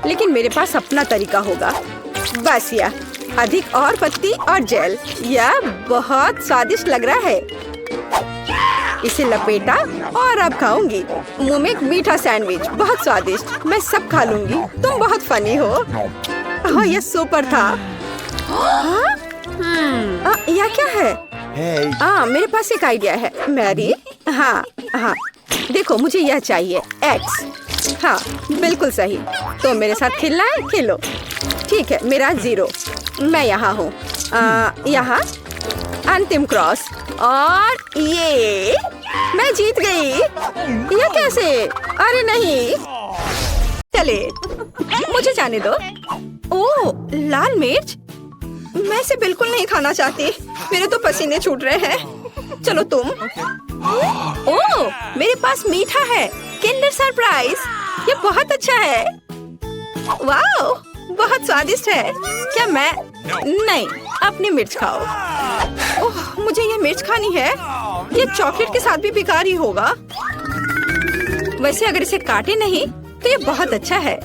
A: लेकिन मेरे पास अपना तरीका होगा। बस यह अधिक और पत्ती और जेल। यह बहुत स्वादिष्ट लग रहा है। इसे लपेटा और अब खाऊंगी। मुंह में एक मीठा सैंडविच। बहुत स्वादिष्ट। मैं सब खा लूंगी। तुम बहुत फनी हो। हाँ, यह सुपर था। यह क्या है? मेरे पास एक आइडिया है। मैरी। हाँ हाँ, देखो मुझे यह चाहिए। एक्स। हाँ, बिल्कुल सही। तो मेरे साथ खेलना है? खेलो। ठीक है, मेरा 0। मैं यहाँ हूँ। यहाँ अंतिम क्रॉस। और ये मैं जीत गई। यह कैसे? अरे नहीं। चले, मुझे जाने दो। ओह, लाल मिर्च। मैं इसे बिल्कुल नहीं खाना चाहती। मेरे तो पसीने छूट रहे हैं। चलो तुम। ओह, मेरे पास मीठा है। Kinder surprise. ये बहुत अच्छा है। वाओ, बहुत स्वादिष्ट है। क्या मैं? नहीं, अपनी मिर्च खाओ। ओह, मुझे ये मिर्च खानी है। ये चॉकलेट के साथ भी बेकार ही होगा। वैसे अगर इसे काटे नहीं तो ये बहुत अच्छा है।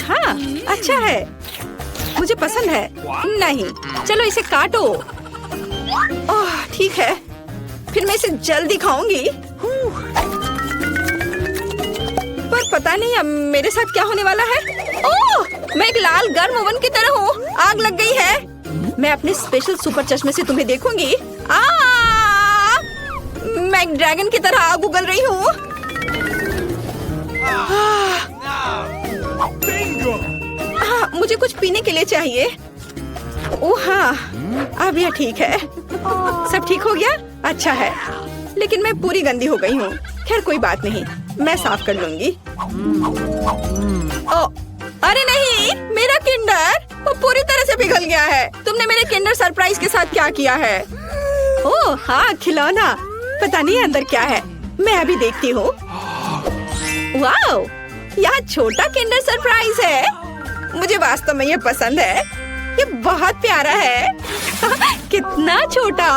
A: हाँ, अच्छा है। मुझे पसंद है। नहीं, चलो इसे काटो। ओह, ठीक है। फिर मैं इसे जल्दी खाऊंगी। पर पता नहीं अब मेरे साथ क्या होने वाला है। बिल्कुल गर्म ओवन की तरह हूँ। आग लग गई है। मैं अपने स्पेशल सुपर चश्मे से तुम्हें देखूंगी। मैं एक ड्रैगन की तरह आग उगल रही हूँ। मुझे कुछ पीने के लिए चाहिए। ओह हाँ, अब यह ठीक है। सब ठीक हो गया? अच्छा है, लेकिन मैं पूरी गंदी हो गई हूँ। खैर कोई बात नहीं, मैं साफ कर लूंगी। ओ, अरे नहीं, मेरा किंडर वो पूरी तरह से पिघल गया है। तुमने मेरे किंडर सरप्राइज के साथ क्या किया है? ओह हाँ, खिलौना। पता नहीं अंदर क्या है, मैं अभी देखती हूँ। वाओ, यह छोटा किंडर सरप्राइज है। मुझे वास्तव में ये पसंद है। ये बहुत प्यारा है। कितना छोटा।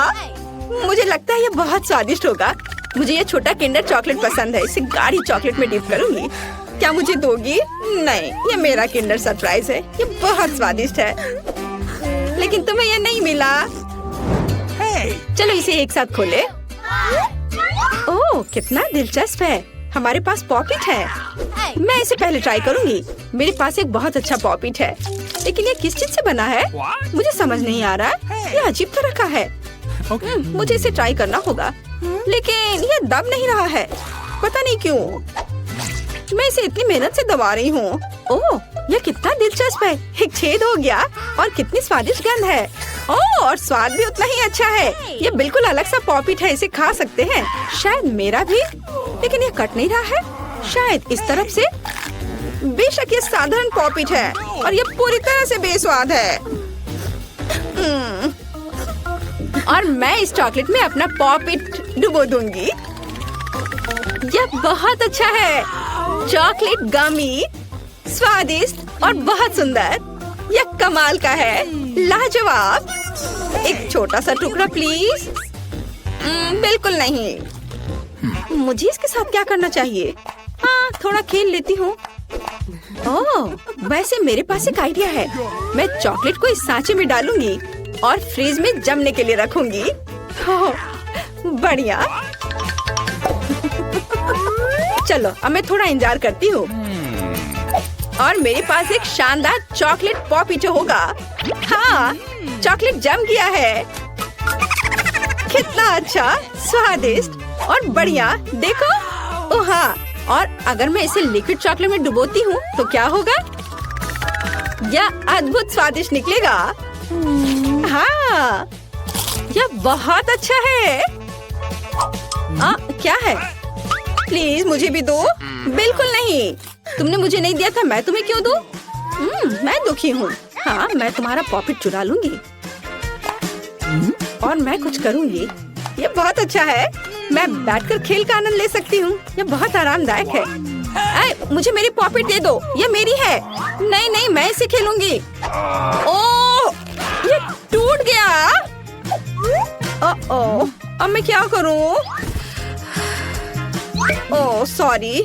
A: मुझे लगता है ये बहुत स्वादिष्ट होगा। मुझे ये छोटा किंडर चॉकलेट पसंद है। इसे गाढ़ी चॉकलेट में डिप करूंगी। क्या मुझे दोगी? नहीं, ये मेरा किंडर सरप्राइज है। ये बहुत स्वादिष्ट है, लेकिन तुम्हें ये नहीं मिला। चलो इसे एक साथ खोले। ओह, कितना दिलचस्प है। हमारे पास पॉपिट है। मैं इसे पहले ट्राई करूंगी। मेरे पास एक बहुत अच्छा पॉपिट है, लेकिन ये किस चीज से बना है मुझे समझ नहीं आ रहा। ये अजीब तरह का है। मुझे इसे ट्राई करना होगा, लेकिन ये दब नहीं रहा है। पता नहीं क्यों। मैं इसे इतनी मेहनत से दबा रही हूँ। ओह, यह कितना दिलचस्प है। एक छेद हो गया और कितनी स्वादिष्ट गंध है। ओह, और स्वाद भी उतना ही अच्छा है। ये बिल्कुल अलग सा पॉपिट है। इसे खा सकते हैं। शायद मेरा भी, लेकिन ये कट नहीं रहा है। शायद इस तरफ से। बेशक ये साधारण पॉपिट है और ये पूरी तरह से बेस्वाद है। और मैं इस चॉकलेट में अपना पॉपिट डुबो दूंगी। यह बहुत अच्छा है। चॉकलेट गमी, स्वादिष्ट और बहुत सुंदर। यह कमाल का है। लाजवाब। एक छोटा सा टुकड़ा प्लीज। बिल्कुल नहीं। मुझे इसके साथ क्या करना चाहिए? हाँ, थोड़ा खेल लेती हूँ। ओह, वैसे मेरे पास एक आइडिया है। मैं चॉकलेट को इस सांचे में डालूंगी और फ्रीज में जमने के लिए रखूंगी। ओह, बढ़िया। चलो अब मैं थोड़ा इंतजार करती हूँ और मेरे पास एक शानदार चॉकलेट पॉपिट होगा। हाँ, चॉकलेट जम गया है। कितना अच्छा, स्वादिष्ट और बढ़िया। देखो। ओह हाँ, और अगर मैं इसे लिक्विड चॉकलेट में डुबोती हूँ तो क्या होगा? यह अद्भुत स्वादिष्ट निकलेगा। हाँ, यह बहुत अच्छा है। क्या है? प्लीज मुझे भी दो। बिल्कुल नहीं। तुमने मुझे नहीं दिया था, मैं तुम्हें क्यों दूं? मैं दुखी हूँ। हाँ, मैं तुम्हारा पॉपिट चुरा लूंगी और मैं कुछ करूंगी। ये बहुत अच्छा है। मैं बैठकर खेल का आनंद ले सकती हूँ। ये बहुत आरामदायक है। मुझे मेरी पॉपिट दे दो। ये मेरी है। नहीं नहीं, मैं इसे खेलूंगी। ओह, ये टूट गया। ओह, अब मैं क्या करूँ? Oh sorry.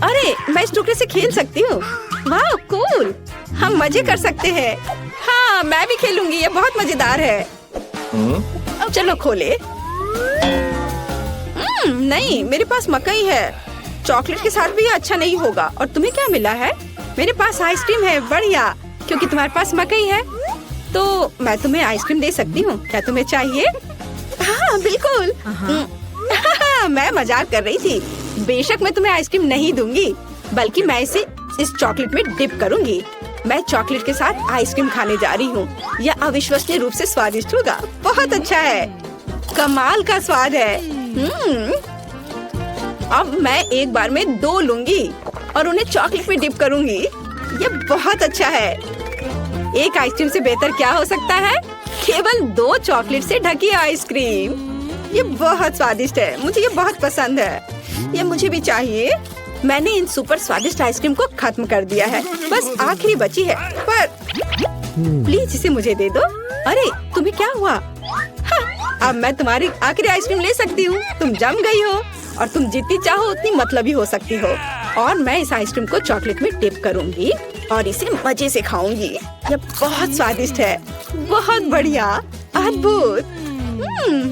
A: अरे, मैं इस टुकड़े से खेल सकती हूँ। वाह, कूल। हम मजे कर सकते हैं। हाँ, मैं भी खेलूंगी। ये बहुत मजेदार है। चलो खोले। नहीं, मेरे पास मकई है। चॉकलेट के साथ भी ये अच्छा नहीं होगा। और तुम्हें क्या मिला है? मेरे पास आइसक्रीम है। बढ़िया, क्योंकि तुम्हारे पास मकई है तो मैं तुम्हें आइसक्रीम दे सकती हूँ। क्या तुम्हें चाहिए? हाँ बिल्कुल। मैं मजाक कर रही थी। बेशक मैं तुम्हें आइसक्रीम नहीं दूंगी, बल्कि मैं इसे इस चॉकलेट में डिप करूंगी। मैं चॉकलेट के साथ आइसक्रीम खाने जा रही हूँ। यह अविश्वसनीय रूप से स्वादिष्ट होगा। बहुत अच्छा है। कमाल का स्वाद है। अब मैं एक बार में 2 लूंगी और उन्हें चॉकलेट में डिप करूंगी। ये बहुत अच्छा है। एक आइसक्रीम से बेहतर क्या हो सकता है? केवल 2 चॉकलेट से ढकी आइसक्रीम। ये बहुत स्वादिष्ट है। मुझे ये बहुत पसंद है। ये मुझे भी चाहिए। मैंने इन सुपर स्वादिष्ट आइसक्रीम को खत्म कर दिया है। बस आखिरी बची है, पर प्लीज इसे मुझे दे दो। अरे, तुम्हें क्या हुआ? हाँ, अब मैं तुम्हारी आखिरी आइसक्रीम ले सकती हूँ। तुम जम गई हो और तुम जितनी चाहो उतनी मतलबी हो सकती हो। और मैं इस आइसक्रीम को चॉकलेट में डिप करूंगी और इसे मजे से खाऊंगी। ये बहुत स्वादिष्ट है। बहुत बढ़िया, अद्भुत।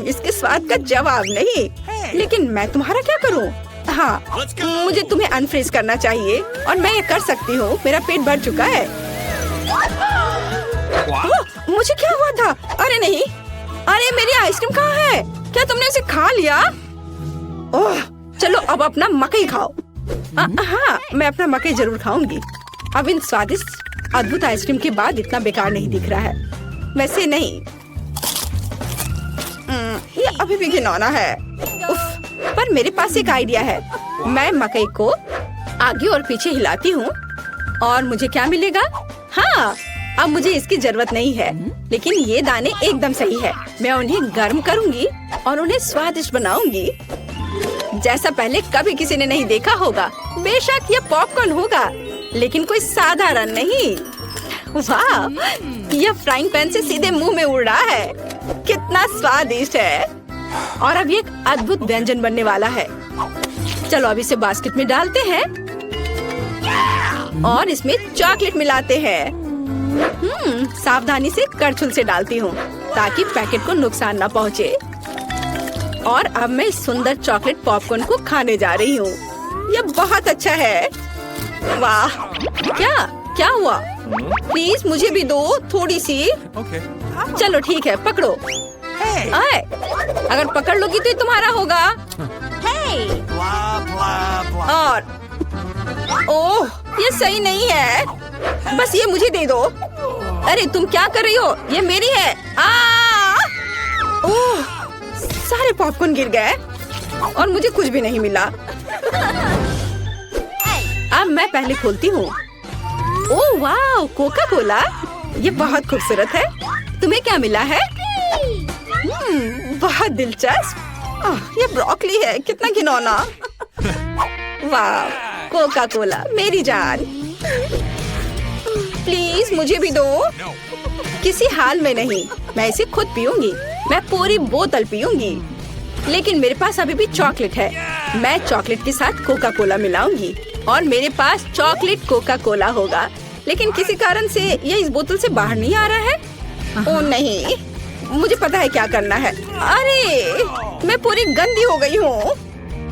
A: इसके स्वाद का जवाब नहीं। लेकिन मैं तुम्हारा क्या करूं? हाँ, मुझे तुम्हें अनफ्रीज करना चाहिए और मैं ये कर सकती हूँ। मेरा पेट भर चुका है। ओह, मुझे क्या हुआ था? अरे नहीं, अरे मेरी आइसक्रीम कहाँ है? क्या तुमने उसे खा लिया? ओह, चलो अब अपना मकई खाओ। हाँ, मैं अपना मकई जरूर खाऊंगी। अब इन स्वादिष्ट अद्भुत आइसक्रीम के बाद इतना बेकार नहीं दिख रहा है। वैसे नहीं, ये अभी भी घिनौना है। उफ, पर मेरे पास एक आइडिया है। मैं मकई को आगे और पीछे हिलाती हूँ और मुझे क्या मिलेगा? हाँ, अब मुझे इसकी जरूरत नहीं है, लेकिन ये दाने एकदम सही है। मैं उन्हें गर्म करूंगी और उन्हें स्वादिष्ट बनाऊंगी, जैसा पहले कभी किसी ने नहीं देखा होगा। बेशक ये पॉपकॉर्न होगा, लेकिन कोई साधारण नहीं। वाह, यह फ्राइंग पैन से सीधे मुंह में उड़ रहा है। कितना स्वादिष्ट है। और अब ये एक अद्भुत व्यंजन बनने वाला है। चलो अब इसे बास्केट में डालते हैं और इसमें चॉकलेट मिलाते हैं। सावधानी से करछुल से डालती हूँ ताकि पैकेट को नुकसान न पहुँचे। और अब मैं इस सुंदर चॉकलेट पॉपकॉर्न को खाने जा रही हूँ। यह बहुत अच्छा है। वाह, क्या हुआ? प्लीज मुझे भी दो थोड़ी सी। चलो ठीक है, पकड़ो। आए, अगर पकड़ लोगी तो ये तुम्हारा होगा। और ओह, ये सही नहीं है। बस ये मुझे दे दो। अरे तुम क्या कर रही हो? ये मेरी है। ओह, सारे पॉपकॉर्न गिर गए और मुझे कुछ भी नहीं मिला। अब मैं पहले खोलती हूँ। ओह वाह, कोका कोला। ये बहुत खूबसूरत है। तुम्हें क्या मिला है? बहुत दिलचस्प। ये ब्रोकली है। कितना घिनौना। वाह, कोका कोला मेरी जान। प्लीज मुझे भी दो। किसी हाल में नहीं, मैं इसे खुद पीऊंगी। मैं पूरी बोतल पीऊंगी। लेकिन मेरे पास अभी भी चॉकलेट है। मैं चॉकलेट के साथ कोका कोला मिलाऊंगी और मेरे पास चॉकलेट कोका कोला होगा। लेकिन किसी कारण से ये इस बोतल से बाहर नहीं आ रहा है। ओह नहीं, मुझे पता है क्या करना है। अरे, मैं पूरी गंदी हो गई हूँ।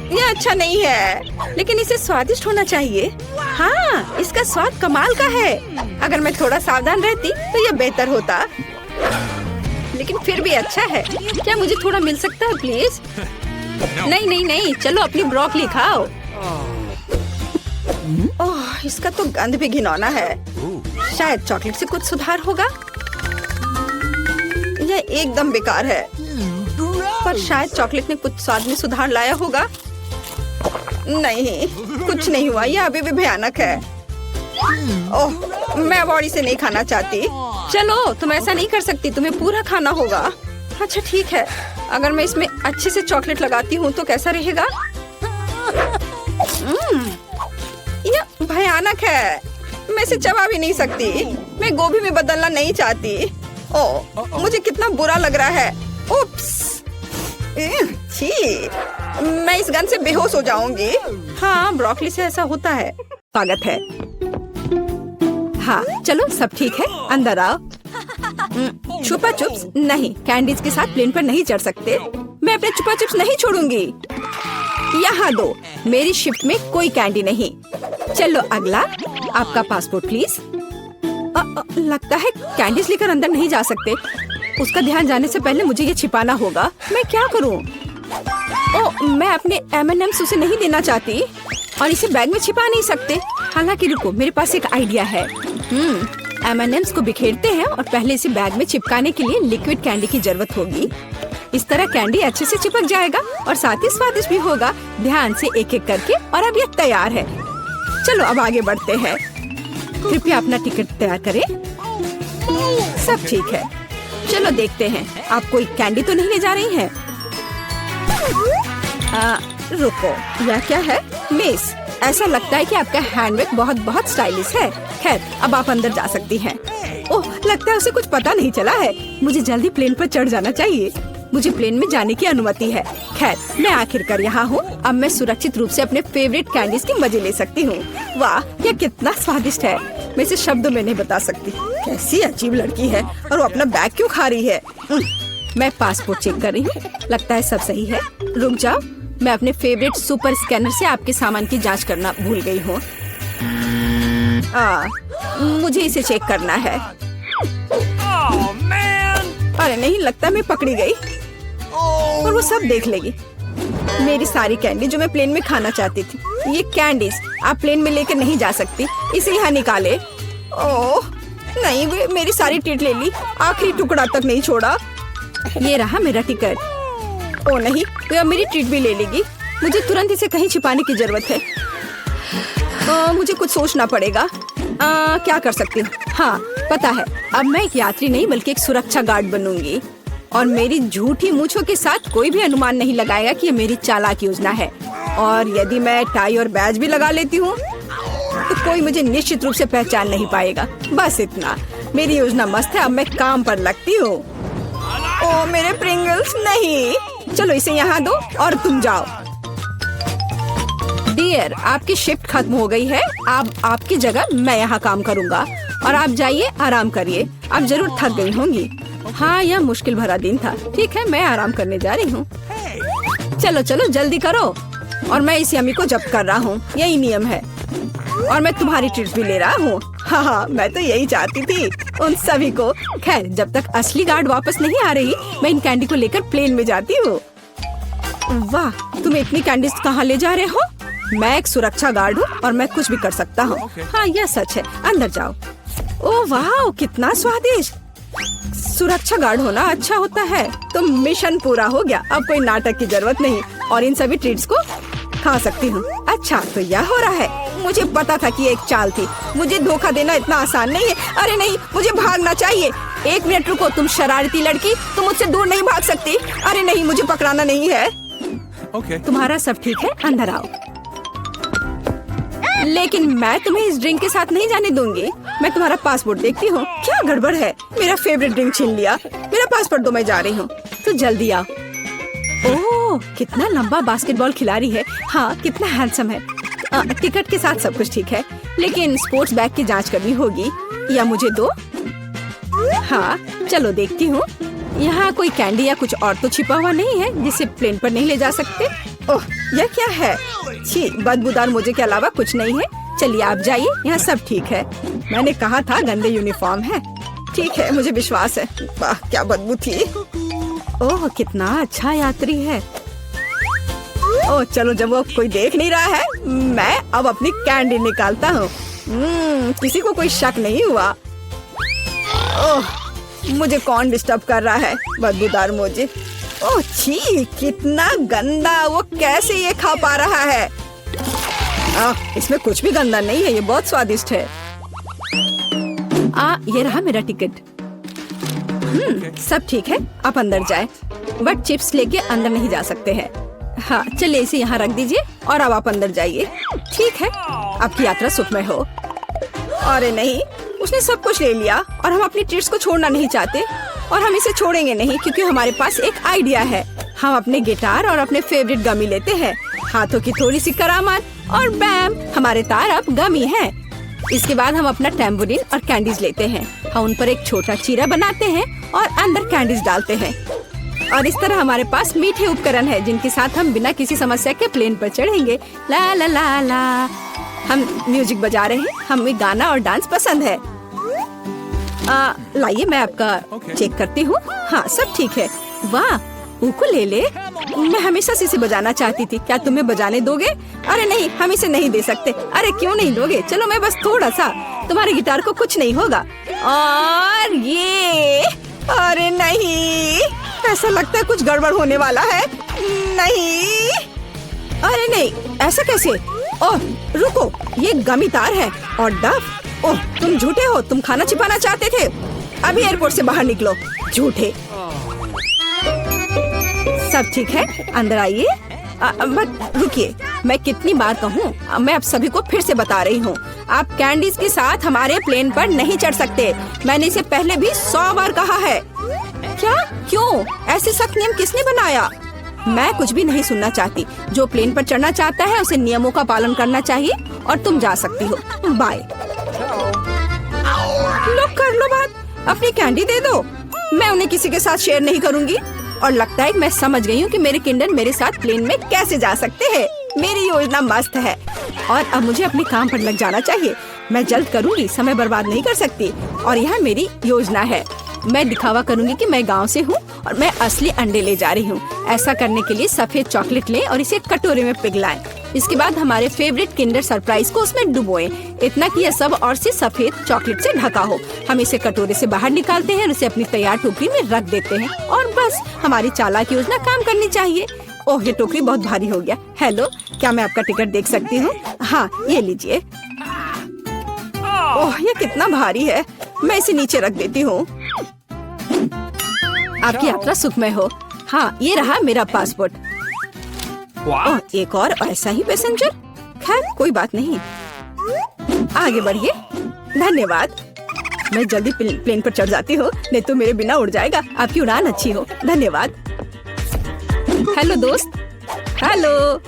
A: ये अच्छा नहीं है, लेकिन इसे स्वादिष्ट होना चाहिए। हाँ, इसका स्वाद कमाल का है। अगर मैं थोड़ा सावधान रहती तो ये बेहतर होता, लेकिन फिर भी अच्छा है। क्या मुझे थोड़ा मिल सकता है प्लीज? नहीं नहीं नहीं, चलो अपनी ब्रोकली खाओ। ओह, इसका तो गंध भी घिनौना है। शायद चॉकलेट से कुछ सुधार होगा। यह एकदम बेकार है, पर शायद चॉकलेट ने कुछ स्वाद में सुधार लाया होगा। नहीं, कुछ नहीं हुआ। यह अभी भी भयानक है। ओह, मैं अब और इसे नहीं खाना चाहती। चलो, तुम ऐसा नहीं कर सकती। तुम्हें पूरा खाना होगा। अच्छा ठीक है, अगर मैं इसमें अच्छे से चॉकलेट लगाती हूँ तो कैसा रहेगा? यह भयानक है। मैं इसे चबा भी नहीं सकती। मैं गोभी में बदलना नहीं चाहती। ओह, मुझे कितना बुरा लग रहा है। उप्स, छी, मैं इस गंध से बेहोश हो जाऊंगी। हाँ, ब्रोकली से ऐसा होता है। स्वागत है। हाँ, चलो सब ठीक है, अंदर आओ। छुपा चुप्स नहीं, कैंडीज के साथ प्लेन पर नहीं चढ़ सकते। मैं अपने छुपा चुप्स नहीं छोड़ूंगी। यहाँ दो, मेरी शिफ्ट में कोई कैंडी नहीं। चलो अगला, आपका पासपोर्ट प्लीज। लगता है कैंडीज लेकर अंदर नहीं जा सकते। उसका ध्यान जाने से पहले मुझे ये छिपाना होगा। मैं क्या करूँ? ओह, मैं अपने M&Ms उसे नहीं देना चाहती और इसे बैग में छिपा नहीं सकते। हालांकि रुको, मेरे पास एक आइडिया है। M&Ms को बिखेरते हैं और पहले इसे बैग में चिपकाने के लिए लिक्विड कैंडी की जरूरत होगी। इस तरह कैंडी अच्छे से चिपक जाएगा और साथ ही स्वादिष्ट भी होगा। ध्यान से एक एक करके। और अब ये तैयार है। चलो अब आगे बढ़ते हैं। कृपया अपना टिकट तैयार करें। सब ठीक है। चलो देखते हैं, आप कोई कैंडी तो नहीं ले जा रही हैं? रुको, यह क्या है? मिस, ऐसा लगता है कि आपका हैंडबैग बहुत बहुत स्टाइलिश है। खैर, अब आप अंदर जा सकती हैं। ओह, लगता है उसे कुछ पता नहीं चला है। मुझे जल्दी प्लेन पर चढ़ जाना चाहिए। मुझे प्लेन में जाने की अनुमति है। खैर, मैं आखिरकार यहाँ हूँ। अब मैं सुरक्षित रूप से अपने फेवरेट कैंडीज के मजे ले सकती हूँ। वाह, यह कितना स्वादिष्ट है। मैं इसे शब्दों में नहीं बता सकती। कैसी अजीब लड़की है और वो अपना बैग क्यों खा रही है? मैं पासपोर्ट चेक कर रही हूँ। लगता है सब सही है। रुक जाओ, मैं अपने फेवरेट सुपर स्कैनर से आपके सामान की जांच करना भूल गई हूँ। मुझे इसे चेक करना है। अरे नहीं, लगता मैं पकड़ी गई और वो सब देख लेगी। मेरी सारी कैंडी जो मैं प्लेन में खाना चाहती थी, ये कैंडीज आप प्लेन में लेकर नहीं जा सकती, इसे यहाँ निकाले। ओह नहीं, वे मेरी सारी ट्रीट ले ली, आखिरी टुकड़ा तक नहीं छोड़ा। ये रहा मेरा टिकट। ओ नहीं, तो अब मेरी ट्रीट भी ले लेगी। मुझे तुरंत इसे कहीं छिपाने की जरूरत है। मुझे कुछ सोचना पड़ेगा। क्या कर सकती हूँ? हाँ पता है, अब मैं एक यात्री नहीं बल्कि एक सुरक्षा गार्ड बनूंगी और मेरी झूठी मूंछों के साथ कोई भी अनुमान नहीं लगाएगा कि ये मेरी चालाक योजना है। और यदि मैं टाई और बैज भी लगा लेती हूँ तो कोई मुझे निश्चित रूप से पहचान नहीं पाएगा। बस इतना। मेरी योजना मस्त है, अब मैं काम पर लगती हूँ। ओ मेरे प्रिंगल्स, नहीं, चलो इसे यहाँ दो और तुम जाओ। डियर, आपकी शिफ्ट खत्म हो गई है। अब आपकी जगह मैं यहाँ काम करूँगा और आप जाइए, आराम करिए। आप जरूर थक गई होंगी। हाँ, यह मुश्किल भरा दिन था। ठीक है, मैं आराम करने जा रही हूँ। चलो चलो जल्दी करो। और मैं इस यमी को जब्त कर रहा हूँ, यही नियम है। और मैं तुम्हारी ट्रीट भी ले रहा हूँ। हाँ, मैं तो यही चाहती थी, उन सभी को। खैर, जब तक असली गार्ड वापस नहीं आ रही, मैं इन कैंडी को लेकर प्लेन में जाती हूँ। वाह, तुम इतनी कैंडीज कहाँ ले जा रहे हो? मैं एक सुरक्षा गार्ड हूँ और मैं कुछ भी कर सकता हूँ। हाँ, यह सच है। अंदर जाओ। ओह वाह, कितना स्वादिष्ट। सुरक्षा गार्ड होना अच्छा होता है। तो मिशन पूरा हो गया। अब कोई नाटक की जरूरत नहीं और इन सभी ट्रीट्स को खा सकती हूँ। अच्छा, तो यह हो रहा है। मुझे पता था कि ये एक चाल थी। मुझे धोखा देना इतना आसान नहीं है। अरे नहीं, मुझे भागना चाहिए। एक मिनट रुको, तुम शरारती लड़की, तुम मुझसे दूर नहीं भाग सकती। अरे नहीं, मुझे पकड़ाना नहीं है। तुम्हारा सब ठीक है, अंदर आओ। लेकिन मैं तुम्हें इस ड्रिंक के साथ नहीं जाने दूंगी। मैं तुम्हारा पासपोर्ट देखती हूँ। क्या गड़बड़ है? मेरा फेवरेट ड्रिंक छीन लिया। मेरा पासपोर्ट दो, मैं जा रही हूँ। तो जल्दी आओ। ओह, कितना लंबा बास्केटबॉल खिलाड़ी है। हाँ, कितना हैंडसम है। टिकट के साथ सब कुछ ठीक है, लेकिन स्पोर्ट्स बैग की जांच करनी होगी। या मुझे दो। हाँ, चलो देखती हूँ। यहाँ कोई कैंडी या कुछ और तो छिपा हुआ नहीं है जिसे प्लेन पर नहीं ले जा सकते। ओह, यह क्या है? छी, बदबूदार मुझे के अलावा कुछ नहीं है। चलिए आप जाइए, यहाँ सब ठीक है। मैंने कहा था गंदे यूनिफॉर्म है। ठीक है, मुझे विश्वास है। वाह, क्या बदबू थी। ओह, कितना अच्छा यात्री है। ओह चलो, जब वो कोई देख नहीं रहा है, मैं अब अपनी कैंडी निकालता हूँ। किसी को कोई शक नहीं हुआ। ओह, मुझे कौन डिस्टर्ब कर रहा है? बदबूदार मुझे। ओह छी, कितना गंदा। वो कैसे ये खा पा रहा है? इसमें कुछ भी गंदा नहीं है, ये बहुत स्वादिष्ट है। ये रहा मेरा टिकट। सब ठीक है, आप अंदर जाए। बट चिप्स लेके अंदर नहीं जा सकते हैं। हाँ, चलिए इसे यहाँ रख दीजिए और अब आप अंदर जाइए। ठीक है, आपकी यात्रा सुखमय हो। अरे नहीं, उसने सब कुछ ले लिया और हम अपनी ट्रीट्स को छोड़ना नहीं चाहते और हम इसे छोड़ेंगे नहीं, क्योंकि हमारे पास एक आइडिया है। हम अपने गिटार और अपने फेवरेट गमी लेते हैं, हाथों की थोड़ी सी करामात और बैम, हमारे तार अब गमी हैं। इसके बाद हम अपना टैम्बोरिन और कैंडीज लेते हैं। हम उन पर एक छोटा चीरा बनाते हैं और अंदर कैंडीज डालते हैं। और इस तरह हमारे पास मीठे उपकरण है जिनके साथ हम बिना किसी समस्या के प्लेन पर चढ़ेंगे। ला ला ला ला। हम म्यूजिक बजा रहे हैं, हमें गाना और डांस पसंद है। लाइए, मैं आपका चेक करती हूँ। हाँ, सब ठीक है। वाह, उकुलेले। मैं हमेशा से इसे बजाना चाहती थी। क्या तुम्हें बजाने दोगे? अरे नहीं, हम इसे नहीं दे सकते। अरे क्यों नहीं दोगे? चलो, मैं बस थोड़ा सा। तुम्हारे गिटार को कुछ नहीं होगा। और ये, अरे नहीं, ऐसा लगता है कुछ गड़बड़ होने वाला है। नहीं, अरे नहीं, ऐसा कैसे? ओह रुको, ये गमी तार है और डफ। ओह, तुम झूठे हो, तुम खाना छिपाना चाहते थे। अभी एयरपोर्ट से बाहर निकलो, झूठे। सब ठीक है, अंदर आइए। बट रुकिए, मैं कितनी बार कहूँ, मैं आप सभी को फिर से बता रही हूँ, आप कैंडीज के साथ हमारे प्लेन पर नहीं चढ़ सकते। मैंने इसे पहले भी 100 बार कहा है। क्या? क्यों? ऐसे सख्त नियम किसने बनाया? मैं कुछ भी नहीं सुनना चाहती। जो प्लेन पर चढ़ना चाहता है उसे नियमों का पालन करना चाहिए और तुम जा सकती हो। बाय। लो, कर लो बात। अपनी कैंडी दे दो। मैं उन्हें किसी के साथ शेयर नहीं करूंगी। और लगता है कि मैं समझ गई हूँ कि मेरे किंडर मेरे साथ प्लेन में कैसे जा सकते हैं। मेरी योजना मस्त है और अब मुझे अपने काम पर लग जाना चाहिए। मैं जल्द करूँगी, समय बर्बाद नहीं कर सकती। और यह मेरी योजना है। मैं दिखावा करूँगी कि मैं गांव से हूँ और मैं असली अंडे ले जा रही हूँ। ऐसा करने के लिए सफेद चॉकलेट लें और इसे कटोरे में पिघलाएं। इसके बाद हमारे फेवरेट किंडर सरप्राइज को उसमें डुबोएं। इतना कि यह सब और से सफेद चॉकलेट से ढका हो। हम इसे कटोरे से बाहर निकालते हैं और इसे अपनी तैयार टोकरी में रख देते हैं और बस हमारी चालाक योजना काम करनी चाहिए। ओह, ये टोकरी बहुत भारी हो गया। हेलो, क्या मैं आपका टिकट देख सकती हूँ? हाँ, ये लीजिए। ओह, ये कितना भारी है। मैं इसे नीचे रख देती हूँ। आपकी यात्रा सुखमय हो। हाँ, ये रहा मेरा पासपोर्ट। ओह, एक और ऐसा ही पैसेंजर। खैर, कोई बात नहीं, आगे बढ़िए। धन्यवाद। मैं जल्दी प्लेन पर चढ़ जाती हूँ, नहीं तो मेरे बिना उड़ जाएगा। आपकी उड़ान अच्छी हो। धन्यवाद। हेलो दोस्त। हेलो।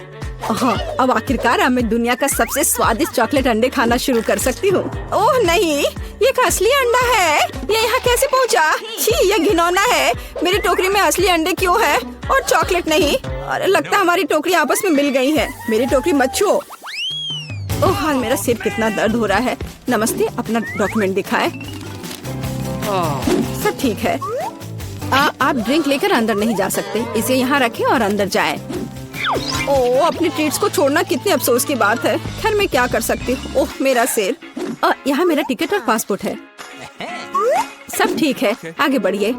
A: हाँ, अब आखिरकार मैं दुनिया का सबसे स्वादिष्ट चॉकलेट अंडे खाना शुरू कर सकती हूँ। ओह नहीं, ये एक असली अंडा है। ये यहाँ कैसे पहुँचा? छी, ये घिनौना है। मेरी टोकरी में असली अंडे क्यों है और चॉकलेट नहीं? अरे लगता है हमारी टोकरी आपस में मिल गई है। मेरी टोकरी मत छुओ। ओह हाँ, मेरा सिर कितना दर्द हो रहा है। नमस्ते, अपना डॉक्यूमेंट दिखाएं। सब ठीक है। आप ड्रिंक लेकर अंदर नहीं जा सकते। इसे यहाँ रखें और अंदर जाएं। ओह, अपने ट्रीट्स को छोड़ना कितने अफसोस की बात है। खैर, मैं क्या कर सकती हूँ। ओह, मेरा सिर। यहाँ मेरा टिकट और पासपोर्ट है। सब ठीक है, आगे बढ़िए।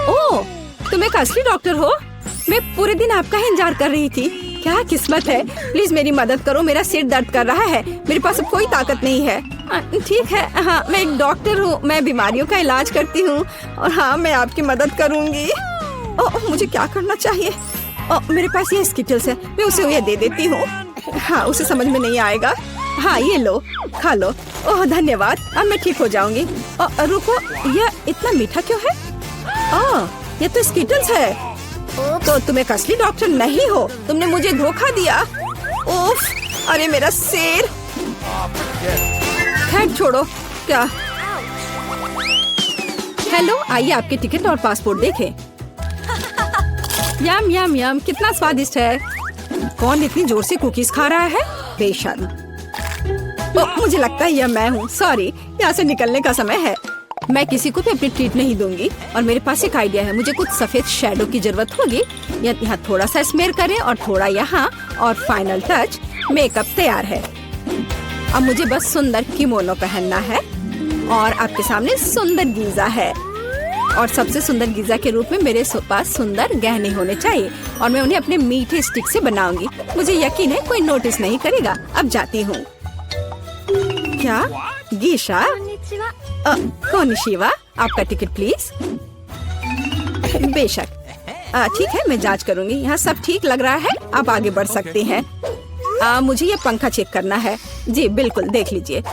A: ओह, तुम एक असली डॉक्टर हो। मैं पूरे दिन आपका ही इंतजार कर रही थी। क्या किस्मत है। प्लीज मेरी मदद करो, मेरा सिर दर्द कर रहा है। मेरे पास अब कोई ताकत नहीं है। ठीक है, हाँ, मैं एक डॉक्टर हूँ। मैं बीमारियों का इलाज करती हूँ और हाँ, मैं आपकी मदद करूँगी। ओह, मुझे क्या करना चाहिए? मेरे पास ये स्किटल्स है, मैं उसे ये दे देती हूँ। हाँ, उसे समझ में नहीं आएगा। हाँ, ये लो, खा लो। ओह धन्यवाद, अब मैं ठीक हो जाऊंगी। रुको, यह इतना मीठा क्यों है? ये तो स्किटल्स है। तो तुम एक असली डॉक्टर नहीं हो। तुमने मुझे धोखा दिया। उफ, अरे मेरा सिर। खैर छोड़ो। क्या? हेलो, आइए आपके टिकट और पासपोर्ट देखें। यम यम यम, कितना स्वादिष्ट है। कौन इतनी जोर से कुकीज खा रहा है? बेशर्म। मुझे लगता है यह मैं हूँ। सॉरी, यहाँ से निकलने का समय है। मैं किसी को भी अपनी ट्रीट नहीं दूंगी। और मेरे पास एक आइडिया है। मुझे कुछ सफेद शैडो की जरूरत होगी। यहाँ थोड़ा सा स्मेयर करें और थोड़ा यहाँ, और फाइनल टच, मेकअप तैयार है। अब मुझे बस सुंदर किमोनो पहनना है और आपके सामने सुंदर गीजा है। और सबसे सुंदर गीजा के रूप में मेरे पास सुंदर गहने होने चाहिए और मैं उन्हें अपने मीठे स्टिक से बनाऊंगी। मुझे यकीन है कोई नोटिस नहीं करेगा। अब जाती हूँ। क्या? गीशा? कोनिशिवा, आपका टिकट प्लीज। बेशक। ठीक है, मैं जांच करूंगी। यहाँ सब ठीक लग रहा है। आप आगे बढ़ सकते हैं। मुझे ये पंखा चेक करना है। जी बिल्कुल, देख लीजिए।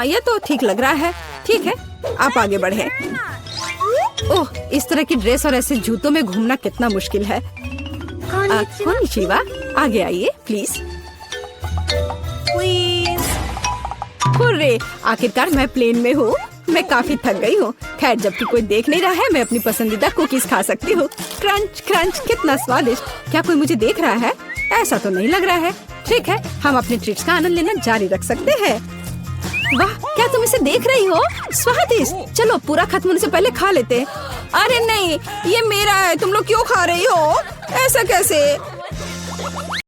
A: ये तो ठीक लग रहा है। ठीक है, आप आगे बढ़े। ओह, इस तरह की ड्रेस और ऐसे जूतों में घूमना कितना मुश्किल है। कोनिशिवा, आगे आइए प्लीज। हुर्रे, आखिरकार मैं प्लेन में हूँ। मैं काफी थक गई हूँ। खैर, जबकि कोई देख नहीं रहा है, मैं अपनी पसंदीदा कुकीज खा सकती हूँ। क्रंच क्रंच, कितना स्वादिष्ट। क्या कोई मुझे देख रहा है? ऐसा तो नहीं लग रहा है। ठीक है, हम अपने ट्रीट्स का आनंद लेना जारी रख सकते हैं। वाह, क्या तुम इसे देख रही हो? स्वादिष्ट। चलो पूरा खत्म होने से पहले खा लेते। अरे नहीं, ये मेरा है। तुम लोग क्यों खा रही हो? ऐसा कैसे?